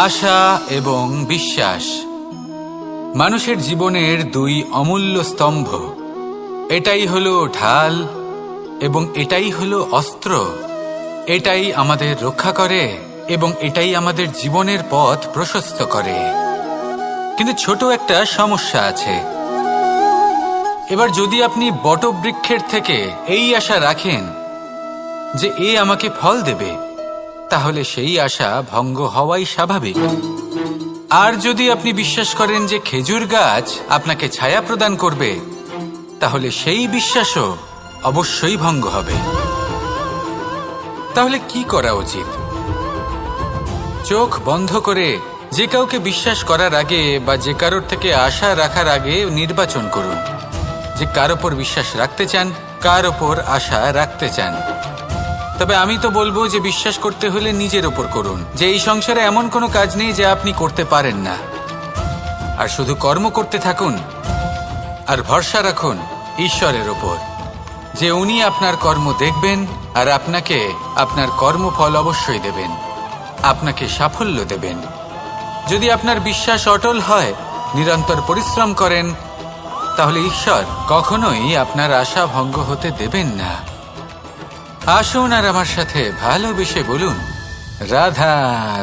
আশা এবং বিশ্বাস মানুষের জীবনের দুই অমূল্য স্তম্ভ। এটাই হলো ঢাল এবং এটাই হলো অস্ত্র। এটাই আমাদের রক্ষা করে এবং এটাই আমাদের জীবনের পথ প্রশস্ত করে। কিন্তু ছোট একটা সমস্যা আছে। এবার যদি আপনি বটবৃক্ষের থেকে এই আশা রাখেন যে এ আমাকে ফল দেবে, তাহলে সেই আশা ভঙ্গ হওয়াই স্বাভাবিক। আর যদি আপনি বিশ্বাস করেন যে খেজুর গাছ আপনাকে ছায়া প্রদান করবে, তাহলে সেই বিশ্বাসও অবশ্যই ভঙ্গ হবে। তাহলে কি করা উচিত? চোখ বন্ধ করে যে কাউকে বিশ্বাস করার আগে বা যে কারোর থেকে আশা রাখার আগে নির্বাচন করুন যে কার ওপর বিশ্বাস রাখতে চান, কার ওপর আশা রাখতে চান। তবে আমি তো বলবো যে বিশ্বাস করতে হলে নিজের ওপর করুন, যে এই সংসারে এমন কোনো কাজ নেই যা আপনি করতে পারেন না। আর শুধু কর্ম করতে থাকুন আর ভরসা রাখুন ঈশ্বরের ওপর, যে উনি আপনার কর্ম দেখবেন আর আপনাকে আপনার কর্মফল অবশ্যই দেবেন, আপনাকে সাফল্য দেবেন। যদি আপনার বিশ্বাস অটল হয়, নিরন্তর পরিশ্রম করেন, তাহলে ঈশ্বর কখনোই আপনার আশা ভঙ্গ হতে দেবেন না। আসুন আর আমার সাথে ভালোবেসে বলুন, রাধা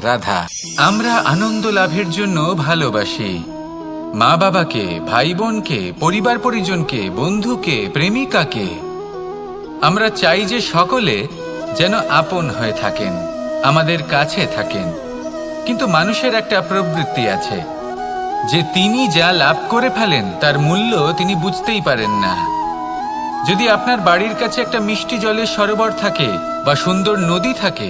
রাধা। আমরা আনন্দ লাভের জন্য ভালোবাসি মা বাবাকে, ভাই বোনকে, পরিবার পরিজনকে, বন্ধুকে, প্রেমিকাকে। আমরা চাই যে সকলে যেন আপন হয়ে থাকেন, আমাদের কাছে থাকেন। কিন্তু মানুষের একটা প্রবৃত্তি আছে যে তিনি যা লাভ করে ফেলেন তার মূল্য তিনি বুঝতেই পারেন না। যদি আপনার বাড়ির কাছে একটা মিষ্টি জলের সরোবর থাকে বা সুন্দর নদী থাকে,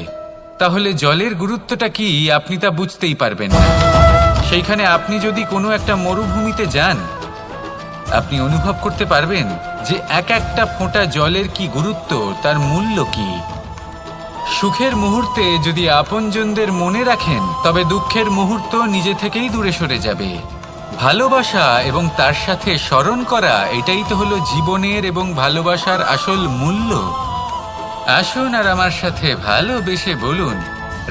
তাহলে জলের গুরুত্বটা কি আপনি তা বুঝতেই পারবেন না। সেইখানে আপনি যদি কোনো একটা মরুভূমিতে যান, আপনি অনুভব করতে পারবেন যে এক একটা ফোঁটা জলের কি গুরুত্ব, তার মূল্য কি। সুখের মুহূর্তে যদি আপনজনদের মনে রাখেন, তবে দুঃখের মুহূর্ত নিজে থেকেই দূরে সরে যাবে। ভালোবাসা এবং তার সাথে স্মরণ করা, এটাই তো হলো জীবনের এবং ভালোবাসার আসল মূল্য। আসুন আর আমার সাথে ভালোবেসে বলুন,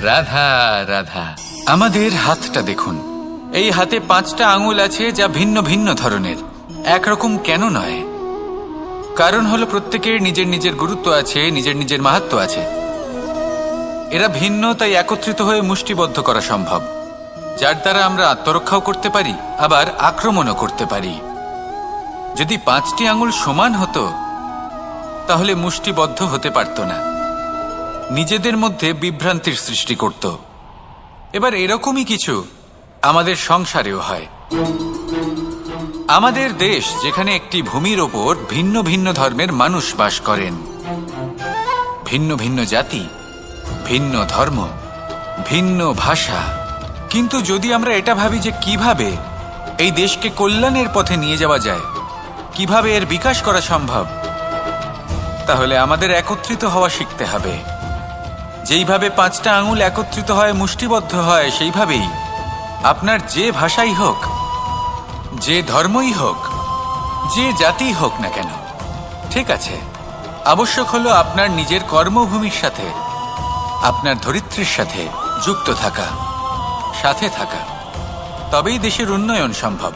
রাধা রাধা। আমাদের হাতটা দেখুন, এই হাতে 5টা আঙুল আছে যা ভিন্ন ভিন্ন ধরনের, একরকম কেন নয়? কারণ হলো প্রত্যেকের নিজের নিজের গুরুত্ব আছে, নিজের নিজের মাহাত্ম্য আছে। এরা ভিন্ন, তাই একত্রিত হয়ে মুষ্টিবদ্ধ করা সম্ভব, যার দ্বারা আমরা আত্মরক্ষাও করতে পারি, আবার আক্রমণও করতে পারি। যদি 5টি আঙুল সমান হতো, তাহলে মুষ্টিবদ্ধ হতে পারত না, নিজেদের মধ্যে বিভ্রান্তির সৃষ্টি করত। এবার এরকমই কিছু আমাদের সংসারেও হয়। আমাদের দেশ, যেখানে একটি ভূমির ওপর ভিন্ন ভিন্ন ধর্মের মানুষ বাস করেন, ভিন্ন ভিন্ন জাতি, ভিন্ন ধর্ম, ভিন্ন ভাষা। কিন্তু যদি আমরা এটা ভাবি যে কিভাবে এই দেশকে কল্যাণের পথে নিয়ে যাওয়া যায়, কিভাবে এর বিকাশ করা সম্ভব, তাহলে আমাদের একত্রিত হওয়া শিখতে হবে। যেইভাবে 5টা আঙুল একত্রিত হয়, মুষ্টিবদ্ধ হয়, সেইভাবেই আপনার যে ভাষাই হোক, যে ধর্মই হোক, যে জাতি হোক না কেন, ঠিক আছে, আবশ্যক হলো আপনার নিজের কর্মভূমির সাথে, আপনার ধরিত্রীর সাথে যুক্ত থাকা, সাথে থাকা। তবেই দেশের উন্নয়ন সম্ভব,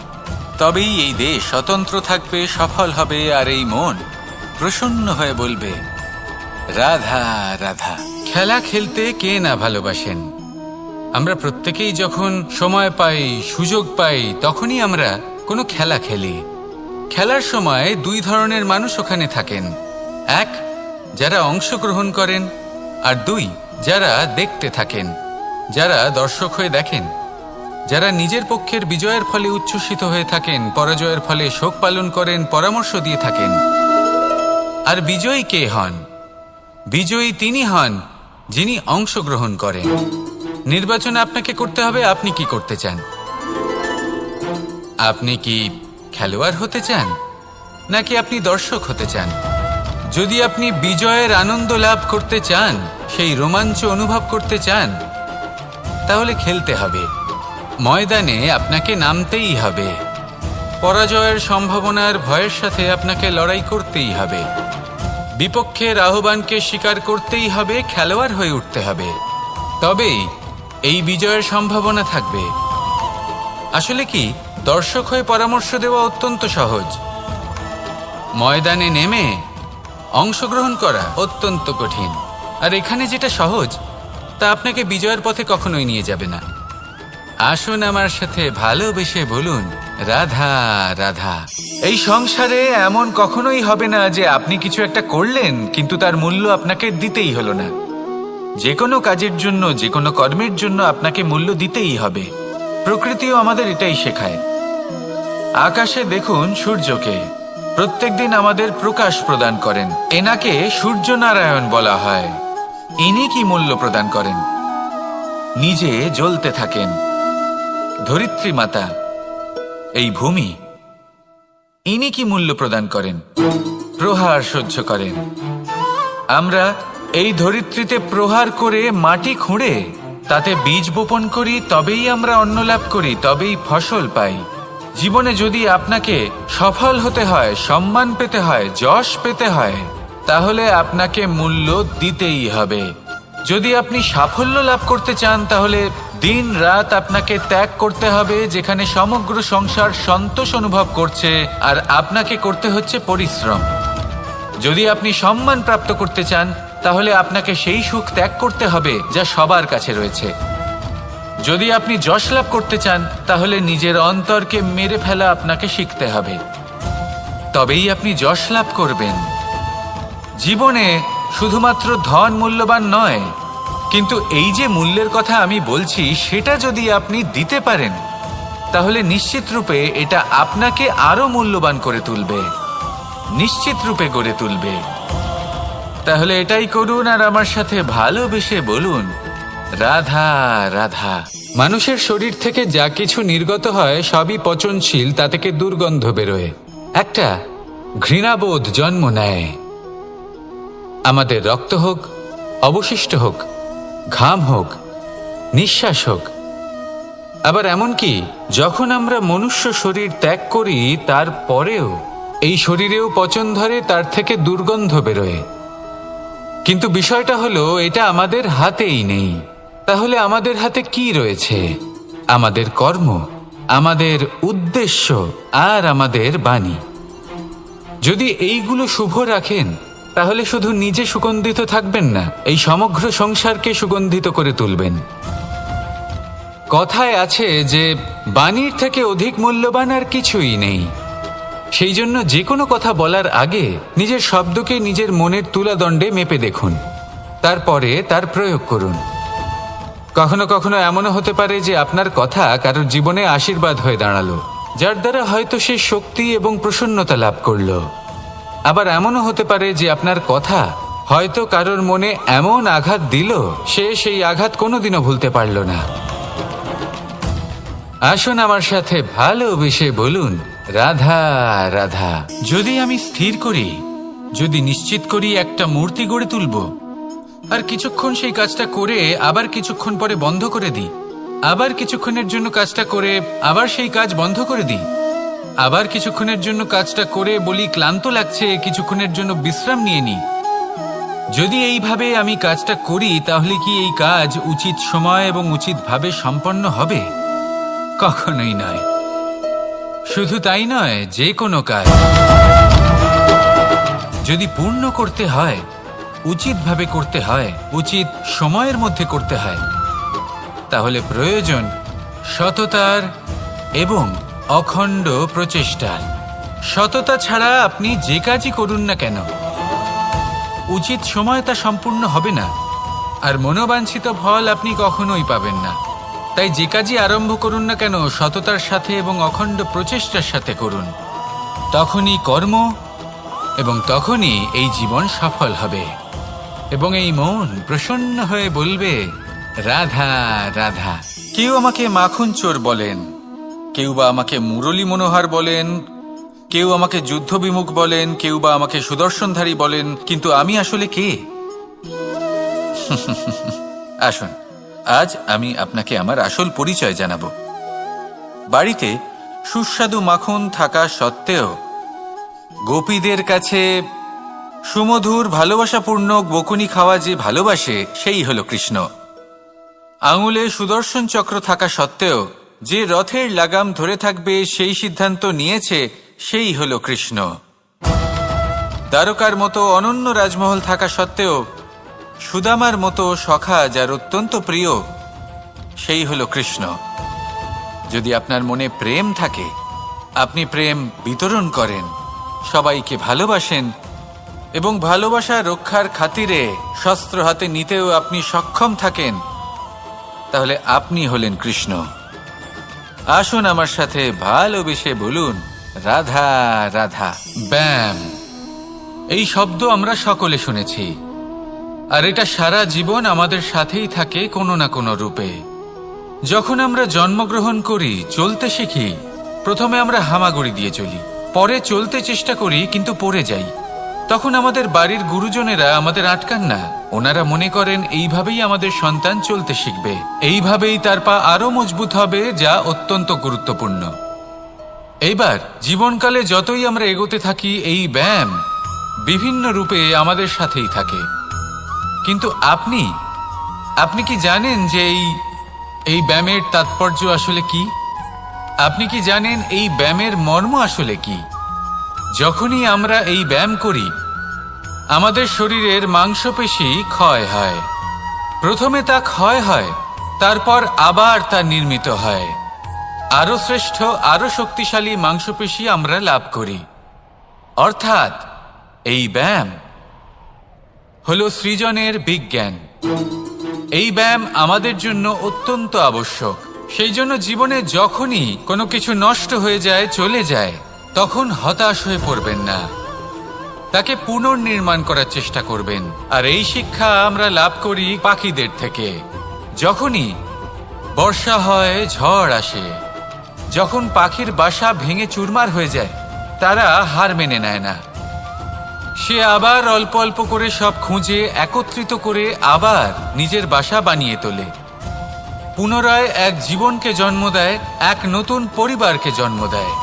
তবেই এই দেশ স্বতন্ত্র থাকবে, সফল হবে, আর এই মন প্রসন্ন হয়ে বলবে, রাধা রাধা। খেলা খেলতে কে না ভালোবাসেন? আমরা প্রত্যেকেই যখন সময় পাই, সুযোগ পাই, তখনই আমরা কোনো খেলা খেলি। খেলার সময় 2 ধরনের মানুষ ওখানে থাকেন, 1 যারা অংশগ্রহণ করেন, আর 2 যারা দেখতে থাকেন, যারা দর্শক হয়ে দেখেন, যারা নিজের পক্ষের বিজয়ের ফলে উচ্ছ্বসিত হয়ে থাকেন, পরাজয়ের ফলে শোক পালন করেন, পরামর্শ দিয়ে থাকেন। আর বিজয়ী কে হন? বিজয়ী তিনি হন যিনি অংশগ্রহণ করেন। নির্বাচনে আপনাকে করতে হবে, আপনি কি করতে চান? আপনি কি খেলোয়াড় হতে চান, নাকি আপনি দর্শক হতে চান? যদি আপনি বিজয়ের আনন্দ লাভ করতে চান, সেই রোমাঞ্চ অনুভব করতে চান, তাহলে খেলতে হবে, ময়দানে আপনাকে নামতেই হবে। পরাজয়ের সম্ভাবনার ভয়ের সাথে আপনাকে লড়াই করতেই হবে, বিপক্ষের আহ্বানকে স্বীকার করতেই হবে, খেলোয়াড় হয়ে উঠতে হবে। তবেই এই বিজয়ের সম্ভাবনা থাকবে। আসলে কি, দর্শক হয়ে পরামর্শ দেওয়া অত্যন্ত সহজ, ময়দানে নেমে অংশগ্রহণ করা অত্যন্ত কঠিন। আর এখানে যেটা সহজ তা আপনাকে বিজয়ের পথে কখনোই নিয়ে যাবে না। আসুন আমার সাথে ভালোবেসে বলুন, রাধা রাধা। এই সংসারে এমন কখনোই হবে না যে আপনি কিছু একটা করলেন কিন্তু তার মূল্য আপনাকে দিতেই হলো না। যে কোনো কাজের জন্য, যে কোনো কর্মের জন্য আপনাকে মূল্য দিতেই হবে। প্রকৃতিও আমাদের এটাই শেখায়। আকাশে দেখুন সূর্যকে, প্রত্যেকদিন আমাদের প্রকাশ প্রদান করেন। এনাকে সূর্য নারায়ণ বলা হয়। ইনি কি মূল্য প্রদান করেন? নিজে জ্বলতে থাকেন। ধরিত্রী মাতা, এই ভূমি, ইনি কি মূল্য প্রদান করেন? প্রহার সহ্য করেন। আমরা এই ধরিত্রীতে প্রহার করে মাটি খুঁড়ে তাতে বীজ বপন করি, তবেই আমরা অন্ন লাভ করি, তবেই ফসল পাই। জীবনে যদি আপনাকে সফল হতে হয়, সম্মান পেতে হয়, যশ পেতে হয়, তাহলে আপনাকে মূল্য দিতেই হবে। যদি আপনি সাফল্য লাভ করতে চান তাহলে দিন রাত আপনাকে ত্যাগ করতে হবে, যেখানে সমগ্র সংসার সন্তোষ অনুভব করছে আর আপনাকে করতে হচ্ছে পরিশ্রম। যদি আপনি সম্মান প্রাপ্ত করতে চান তাহলে আপনাকে সেই সুখ ত্যাগ করতে হবে যা সবার কাছে রয়েছে। যদি আপনি যশ লাভ করতে চান তাহলে নিজের অন্তরকে মেরে ফেলা আপনাকে শিখতে হবে, তবেই আপনি যশ লাভ করবেন। জীবনে শুধুমাত্র ধন মূল্যবান নয়, কিন্তু এই যে মূল্যের কথা আমি বলছি সেটা যদি আপনি দিতে পারেন তাহলে নিশ্চিত রূপে এটা আপনাকে আরো মূল্যবান করে তুলবে, নিশ্চিত রূপে গড়ে তুলবে। তাহলে এটাই করুন আর আমার সাথে ভালোবেসে বলুন, রাধা রাধা। মানুষের শরীর থেকে যা কিছু নির্গত হয় সবই পচনশীল, তা থেকে দুর্গন্ধ বেরোয়, একটা ঘৃণাবোধ জন্ম নেয়। আমাদের রক্ত হোক, অবশিষ্ট হোক, ঘাম হোক, নিঃশ্বাস হোক, আবার এমনকি যখন আমরা মনুষ্য শরীর ত্যাগ করি তারপরেও এই শরীরেও পচন ধরে, তার থেকে দুর্গন্ধ বেরোয়। কিন্তু বিষয়টা হলো এটা আমাদের হাতেই নেই। তাহলে আমাদের হাতে কি রয়েছে? আমাদের কর্ম, আমাদের উদ্দেশ্য আর আমাদের বাণী। যদি এইগুলো শুভ রাখেন তাহলে শুধু নিজে সুগন্ধিত থাকবেন না, এই সমগ্র সংসারকে সুগন্ধিত করে তুলবেন। কথায় আছে যে বাণীর থেকে অধিক মূল্যবান আর কিছুই নেই। সেই জন্য যে কোনো কথা বলার আগে নিজের শব্দকে নিজের মনের তুলাদণ্ডে মেপে দেখুন, তারপরে তার প্রয়োগ করুন। কখনো কখনো এমনও হতে পারে যে আপনার কথা কারোর জীবনে আশীর্বাদ হয়ে দাঁড়ালো, যার দ্বারা হয়তো সে শক্তি এবং প্রসন্নতা লাভ করলো। আবার এমনও হতে পারে যে আপনার কথা হয়তো কারোর মনে এমন আঘাত দিল, সে সেই আঘাত কোনোদিনও ভুলতে পারল না। আসুন আমার সাথে ভালোবেসে বলুন, রাধা রাধা। যদি আমি স্থির করি, যদি নিশ্চিত করি একটা মূর্তি গড়ে তুলব, আর কিছুক্ষণ সেই কাজটা করে আবার কিছুক্ষণ পরে বন্ধ করে দিই, আবার কিছুক্ষণের জন্য কাজটা করে আবার সেই কাজ বন্ধ করে দিই, আবার কিছুক্ষণের জন্য কাজটা করে বলি ক্লান্ত লাগছে, কিছুক্ষণের জন্য বিশ্রাম নিয়ে নিই, যদি এইভাবে আমি কাজটা করি তাহলে কি এই কাজ উচিত সময় এবং উচিতভাবে সম্পন্ন হবে? কখনোই নয়। শুধু তাই নয়, যে কোনো কাজ যদি পূর্ণ করতে হয়, উচিতভাবে করতে হয়, উচিত সময়ের মধ্যে করতে হয়, তাহলে প্রয়োজন সততার এবং অখণ্ড প্রচেষ্টার। সততা ছাড়া আপনি যে কাজই করুন না কেন, উচিত সময় তা সম্পূর্ণ হবে না, আর মনোবাঞ্ছিত ফল আপনি কখনোই পাবেন না। তাই যে কাজই আরম্ভ করুন না কেন সততার সাথে এবং অখণ্ড প্রচেষ্টার সাথে করুন, তখনই কর্ম এবং তখনই এই জীবন সফল হবে এবং এই মন প্রসন্ন হয়ে বলবে, রাধা রাধা। কেউ আমাকে মাখন চোর বলেন, কেউ বা আমাকে মুরলী মনোহর বলেন, কেউ আমাকে যুদ্ধ বিমুখ বলেন, কেউ বা আমাকে সুদর্শনধারী বলেন, কিন্তু আমি আসলে কে? আসুন আজ আমি আপনাকে আমার আসল পরিচয় জানাবো। বাড়িতে সুস্বাদু মাখন থাকা সত্ত্বেও গোপীদের কাছে সুমধুর ভালোবাসাপূর্ণ বকুনি খাওয়া যে ভালোবাসে, সেই হলো কৃষ্ণ। আঙুলে সুদর্শন চক্র থাকা সত্ত্বেও যে রথের লাগাম ধরে থাকবে সেই সিদ্ধান্ত নিয়েছে, সেই হলো কৃষ্ণ। দ্বারকার মতো অনন্য রাজমহল থাকা সত্ত্বেও সুদামার মতো সখা যার অত্যন্ত প্রিয়, সেই হলো কৃষ্ণ। যদি আপনার মনে প্রেম থাকে, আপনি প্রেম বিতরণ করেন, সবাইকে ভালোবাসেন এবং ভালোবাসা রক্ষার খাতিরে শস্ত্র হাতে নিতেও আপনি সক্ষম থাকেন, তাহলে আপনি হলেন কৃষ্ণ। আসুন আমার সাথে ভালোবেসে বলুন, রাধা রাধা। ব্যায়াম, এই শব্দ আমরা সকলে শুনেছি, আর এটা সারা জীবন আমাদের সাথেই থাকে কোনো না কোনো রূপে। যখন আমরা জন্মগ্রহণ করি, চলতে শিখি, প্রথমে আমরা হামাগুড়ি দিয়ে চলি, পরে চলতে চেষ্টা করি কিন্তু পড়ে যাই। তখন আমাদের বাড়ির গুরুজনেরা আমাদের আটকান না, ওনারা মনে করেন এইভাবেই আমাদের সন্তান চলতে শিখবে, এইভাবেই তার পা আরো মজবুত হবে, যা অত্যন্ত গুরুত্বপূর্ণ। এইবার জীবনকালে যতই আমরা এগোতে থাকি, এই ব্যায়াম বিভিন্ন রূপে আমাদের সাথেই থাকে। কিন্তু আপনি কি জানেন যে এই ব্যায়ামের তাৎপর্য আসলে কি? আপনি কি জানেন এই ব্যায়ামের মর্ম আসলে কি? যখনই আমরা এই ব্যায়াম করি, আমাদের শরীরের মাংসপেশি ক্ষয় হয়। প্রথমে তা ক্ষয় হয়, তারপর আবার তা নির্মিত হয়। আরো শ্রেষ্ঠ, আরো শক্তিশালী মাংসপেশি আমরা লাভ করি। অর্থাৎ এই ব্যায়াম হলো সৃজনের বিজ্ঞান। এই ব্যায়াম আমাদের জন্য অত্যন্ত আবশ্যক। সেই জন্য জীবনে যখনই কোনো কিছু নষ্ট হয়ে যায়, চলে যায়, তখন হতাশ হয়ে পড়বেন না, তাকে পুনর্নির্মাণ করার চেষ্টা করবেন। আর এই শিক্ষা আমরা লাভ করি পাখিদের থেকে। যখনই বর্ষা হয়, ঝড় আসে, যখন পাখির বাসা ভেঙে চুরমার হয়ে যায়, তারা হার মেনে নেয় না। সে আবার অল্প অল্প করে সব খুঁজে একত্রিত করে আবার নিজের বাসা বানিয়ে তোলে, পুনরায় এক জীবনকে জন্ম দেয়, এক নতুন পরিবারকে জন্ম দেয়।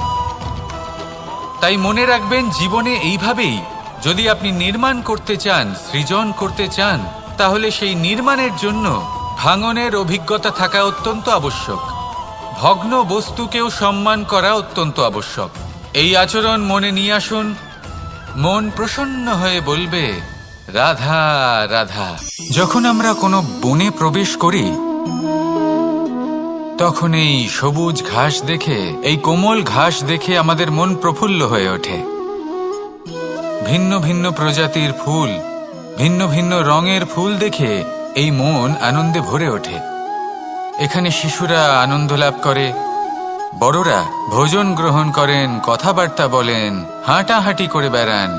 তাই মনে রাখবেন, জীবনে এইভাবেই যদি আপনি নির্মাণ করতে চান, সৃজন করতে চান, তাহলে সেই নির্মাণের জন্য ভাঙনের অভিজ্ঞতা থাকা অত্যন্ত আবশ্যক। ভগ্ন বস্তুকেও সম্মান করা অত্যন্ত আবশ্যক। এই আচরণ মনে নিয়ে আসুন, মন প্রসন্ন হয়ে বলবে, রাধা রাধা। যখন আমরা কোনো বনে প্রবেশ করি, তখন এই সবুজ ঘাস দেখে, এই কোমল ঘাস দেখে আমাদের মন প্রফুল্ল হয়ে ওঠে। ভিন্ন ভিন্ন প্রজাতির ফুল, ভিন্ন ভিন্ন রঙের ফুল দেখে এই মন আনন্দে ভরে ওঠে। এখানে শিশুরা আনন্দ লাভ করে, বড়রা ভোজন গ্রহণ করেন, কথাবার্তা বলেন, হাঁটাহাঁটি করে বেড়ান।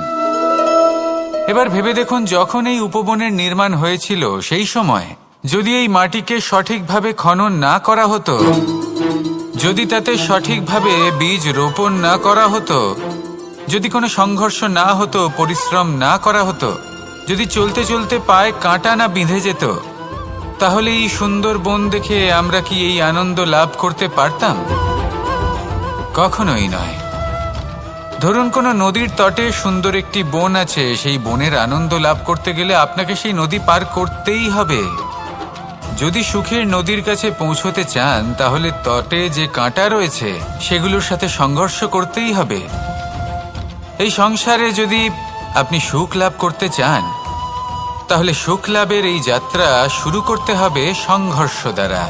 এবার ভেবে দেখুন, যখন এই উপবনের নির্মাণ হয়েছিল, সেই সময় যদি এই মাটিকে সঠিকভাবে খনন না করা হতো, যদি তাতে সঠিকভাবে বীজ রোপণ না করা হতো, যদি কোনো সংঘর্ষ না হতো, পরিশ্রম না করা হতো, যদি চলতে চলতে পায়ে কাঁটা না বিঁধে যেত, তাহলে এই সুন্দর বন দেখে আমরা কি এই আনন্দ লাভ করতে পারতাম? কখনোই নয়। ধরুন কোনো নদীর তটে সুন্দর একটি বন আছে, সেই বনের আনন্দ লাভ করতে গেলে আপনাকে সেই নদী পার করতেই হবে। যদি সুখের নদীর কাছে পৌঁছতে চান, তাহলে তটে যে কাঁটা রয়েছে সেগুলোর সাথে সংঘর্ষ করতেই হবে। এই সংসারে যদি আপনি সুখ লাভ করতে চান, তাহলে সুখ লাভের এই যাত্রা শুরু করতে হবে সংঘর্ষ দ্বারা।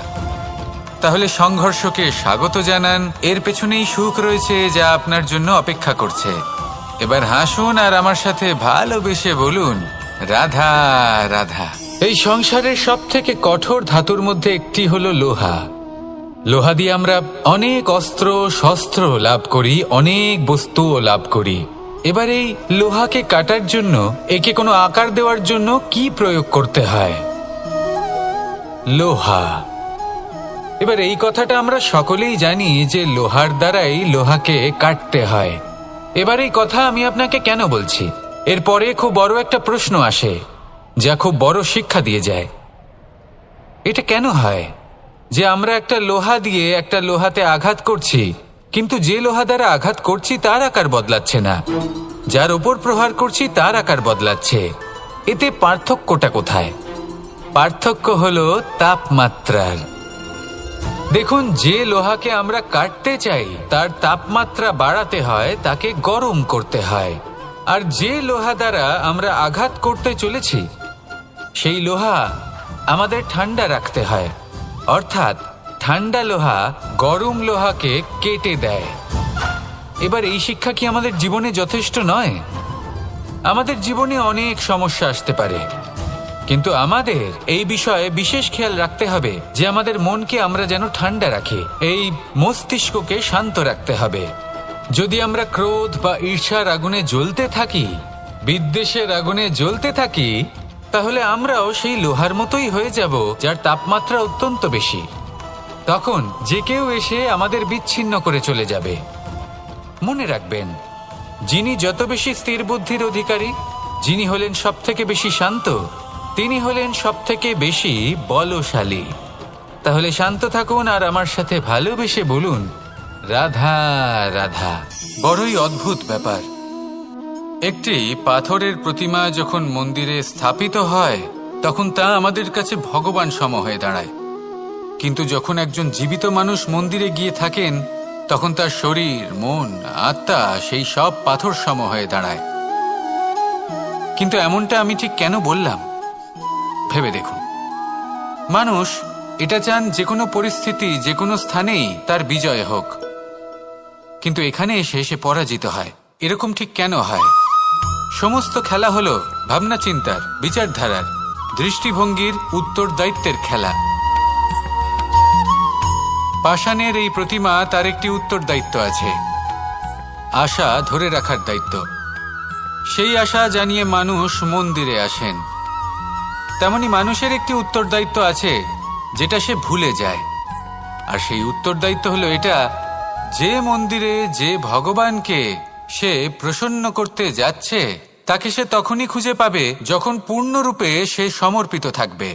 তাহলে সংঘর্ষকে স্বাগত জানান, এর পেছনেই সুখ রয়েছে যা আপনার জন্য অপেক্ষা করছে। এবার হাসুন আর আমার সাথে ভালোবেসে বলুন, রাধা রাধা। এই সংসারের সব থেকে কঠোর ধাতুর মধ্যে একটি হলো লোহা। লোহা দিয়ে আমরা অনেক অস্ত্র শস্ত্র লাভ করি, অনেক বস্তুও লাভ করি। এবার এই লোহাকে কাটার জন্য, একে কোনো আকার দেওয়ার জন্য কি প্রয়োগ করতে হয়? লোহা। এবার এই কথাটা আমরা সকলেই জানি যে লোহার দ্বারাই লোহাকে কাটতে হয়। এবার এই কথা আমি আপনাকে কেন বলছি, এরপরে খুব বড় একটা প্রশ্ন আসে যা খুব বড় শিক্ষা দিয়ে যায়। এটা কেন হয় যে আমরা একটা লোহা দিয়ে একটা লোহাতে আঘাত করছি, কিন্তু যে লোহা দ্বারা আঘাত করছি তার আকার বদলাচ্ছে না, যার উপর প্রহার করছি তার আকার বদলাচ্ছে? এতে পার্থক্যটা কোথায়? পার্থক্য হলো তাপমাত্রার। দেখুন, যে লোহাকে আমরা কাটতে চাই তার তাপমাত্রা বাড়াতে হয়, তাকে গরম করতে হয়। আর যে লোহা দ্বারা আমরা আঘাত করতে চলেছি সেই লোহা আমাদের ঠান্ডা রাখতে হয়। অর্থাৎ ঠান্ডা লোহা গরম লোহাকে কেটে দেয়। এবার এই শিক্ষা কি আমাদের জীবনে যথেষ্ট নয়? আমাদের জীবনে অনেক সমস্যা আসতে পারে, কিন্তু আমাদের এই বিষয়ে বিশেষ খেয়াল রাখতে হবে যে আমাদের মনকে আমরা যেন ঠান্ডা রাখি, এই মস্তিষ্ককে শান্ত রাখতে হবে। যদি আমরা ক্রোধ বা ঈর্ষার আগুনে জ্বলতে থাকি, বিদ্বেষের আগুনে জ্বলতে থাকি, তাহলে আমরাও সেই লোহার মতোই হয়ে যাব যার তাপমাত্রা অত্যন্ত বেশি। তখন যে কেউ এসে আমাদের বিচ্ছিন্ন করে চলে যাবে। মনে রাখবেন, যিনি যত বেশি স্থির বুদ্ধির অধিকারী, যিনি হলেন সবথেকে বেশি শান্ত, তিনি হলেন সবথেকে বেশি বলশালী। তাহলে শান্ত থাকুন আর আমার সাথে ভালোবেসে বলুন, রাধা রাধা। বড়ই অদ্ভুত ব্যাপার। একটি পাথরের প্রতিমা যখন মন্দিরে স্থাপিত হয় তখন তা আমাদের কাছে ভগবান সম হয়ে দাঁড়ায়। কিন্তু যখন একজন জীবিত মানুষ মন্দিরে গিয়ে থাকেন তখন তার শরীর, মন, আত্মা সেই সব পাথর সম হয়ে দাঁড়ায়। কিন্তু এমনটা আমি ঠিক কেন বললাম ভেবে দেখুন। মানুষ এটা চান যে কোনো পরিস্থিতি, যে কোনো স্থানেই তার বিজয় হোক, কিন্তু এখানে এসে সে পরাজিত হয়। এরকম ঠিক কেন হয়? সমস্ত খেলা হলো ভাবনা চিন্তার, বিচারধারার, দৃষ্টিভঙ্গির, উত্তরদায়িত্বের খেলা। পাষাণের এই প্রতিমা, তার একটি উত্তরদায়িত্ব আছে, আশা ধরে রাখার দায়িত্ব। সেই আশা জানিয়ে মানুষ মন্দিরে আসেন। তেমনি মানুষের একটি উত্তরদায়িত্ব আছে যেটা সে ভুলে যায়। আর সেই উত্তরদায়িত্ব হলো এটা, যে মন্দিরে যে ভগবানকে সে প্রসন্ন করতে যাচ্ছে তাকে সে তখনই খুঁজে পাবে যখন পূর্ণরূপে সে সমর্পিত থাকবে।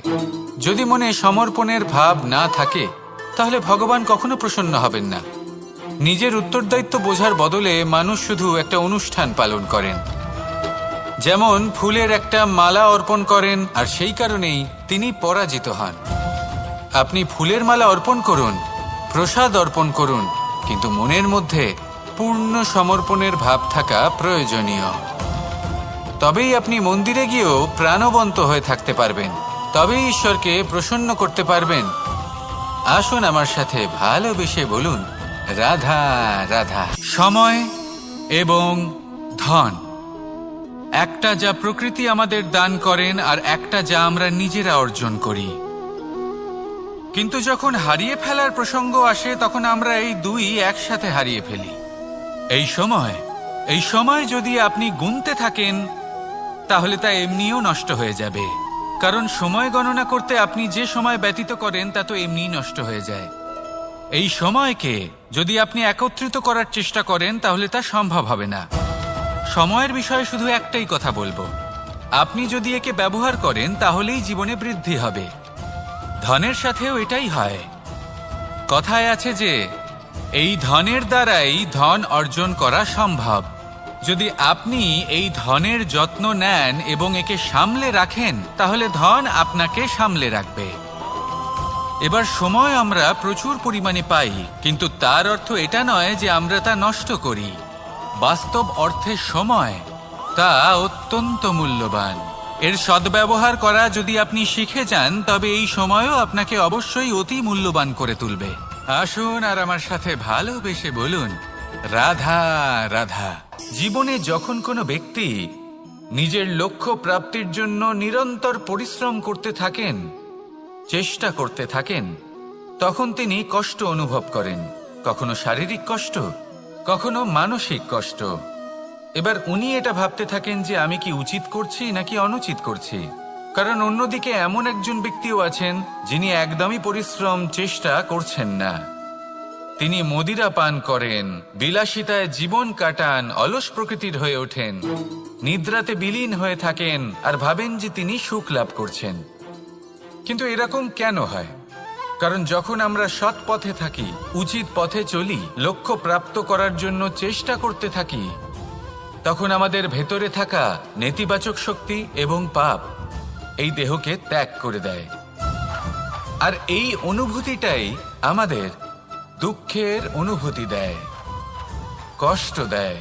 যদি মনে সমর্পণের ভাব না থাকে তাহলে ভগবান কখনো প্রসন্ন হবেন না। নিজের উত্তরদায়িত্ব বোঝার বদলে মানুষ শুধু একটা অনুষ্ঠান পালন করেন। যেমন ফুলের একটা মালা অর্পণ করেন আর সেই কারণেই তিনি পরাজিত হন। আপনি ফুলের মালা অর্পণ করুন, প্রসাদ অর্পণ করুন, কিন্তু মনের মধ্যে পূর্ণ সমর্পণের ভাব থাকা প্রয়োজনীয়। তবেই আপনি মন্দিরে গিয়েও প্রাণবন্ত হয়ে থাকতে পারবেন, তবেই ঈশ্বরকে প্রসন্ন করতে পারবেন। আসুন আমার সাথে ভালোবেসে বলুন, রাধা রাধা। সময় এবং ধন, একটা যা প্রকৃতি আমাদের দান করেন আর একটা যা আমরা নিজেরা অর্জন করি। কিন্তু যখন হারিয়ে ফেলার প্রসঙ্গ আসে তখন আমরা এই দুই একসাথে হারিয়ে ফেলি। এই সময় যদি আপনি গুনতে থাকেন তাহলে তা এমনিও নষ্ট হয়ে যাবে, কারণ সময় গণনা করতে আপনি যে সময় ব্যতীত করেন তা তো এমনিই নষ্ট হয়ে যায়। এই সময়কে যদি আপনি একত্রিত করার চেষ্টা করেন তাহলে তা সম্ভব হবে না। সময়ের বিষয়ে শুধু একটাই কথা বলবো, আপনি যদি একে ব্যবহার করেন তাহলেই জীবনে বৃদ্ধি হবে। ধনের সাথেও এটাই হয়। কথায় আছে যে এই ধনের দ্বারাই ধন অর্জন করা সম্ভব। যদি আপনি এই ধনের যত্ন নেন এবং একে সামলে রাখেন তাহলে ধন আপনাকে সামলে রাখবে। এবার সময় আমরা প্রচুর পরিমাণে পাই, কিন্তু তার অর্থ এটা নয় যে আমরা তা নষ্ট করি। বাস্তব অর্থে সময় তা অত্যন্ত মূল্যবান। এর সদ্ব্যবহার করা যদি আপনি শিখে যান তবে এই সময়ও আপনাকে অবশ্যই অতি মূল্যবান করে তুলবে। আসুন আর আমার সাথে ভালোবেসে বলুন, রাধা রাধা। জীবনে যখন কোনো ব্যক্তি নিজের লক্ষ্য প্রাপ্তির জন্য নিরন্তর পরিশ্রম করতে থাকেন, চেষ্টা করতে থাকেন, তখন তিনি কষ্ট অনুভব করেন, কখনো শারীরিক কষ্ট, কখনো মানসিক কষ্ট। এবার উনি এটা ভাবতে থাকেন যে আমি কি উচিত করছি নাকি অনুচিত করছি। কারণ অন্যদিকে এমন একজন ব্যক্তিও আছেন যিনি একদমই পরিশ্রম, চেষ্টা করছেন না। তিনি মদিরা পান করেন, বিলাসিতায় জীবন কাটান, অলস প্রকৃতির হয়ে ওঠেন, নিদ্রাতে বিলীন হয়ে থাকেন আর ভাবেন যে তিনি সুখ লাভ করছেন। কিন্তু এরকম কেন হয়? কারণ যখন আমরা সৎ পথে থাকি, উচিত পথে চলি, লক্ষ্য প্রাপ্ত করার জন্য চেষ্টা করতে থাকি, তখন আমাদের ভেতরে থাকা নেতিবাচক শক্তি এবং পাপ এই দেহকে ত্যাগ করে দেয়। আর এই অনুভূতিটাই আমাদের দুঃখের অনুভূতি দেয়, কষ্ট দেয়।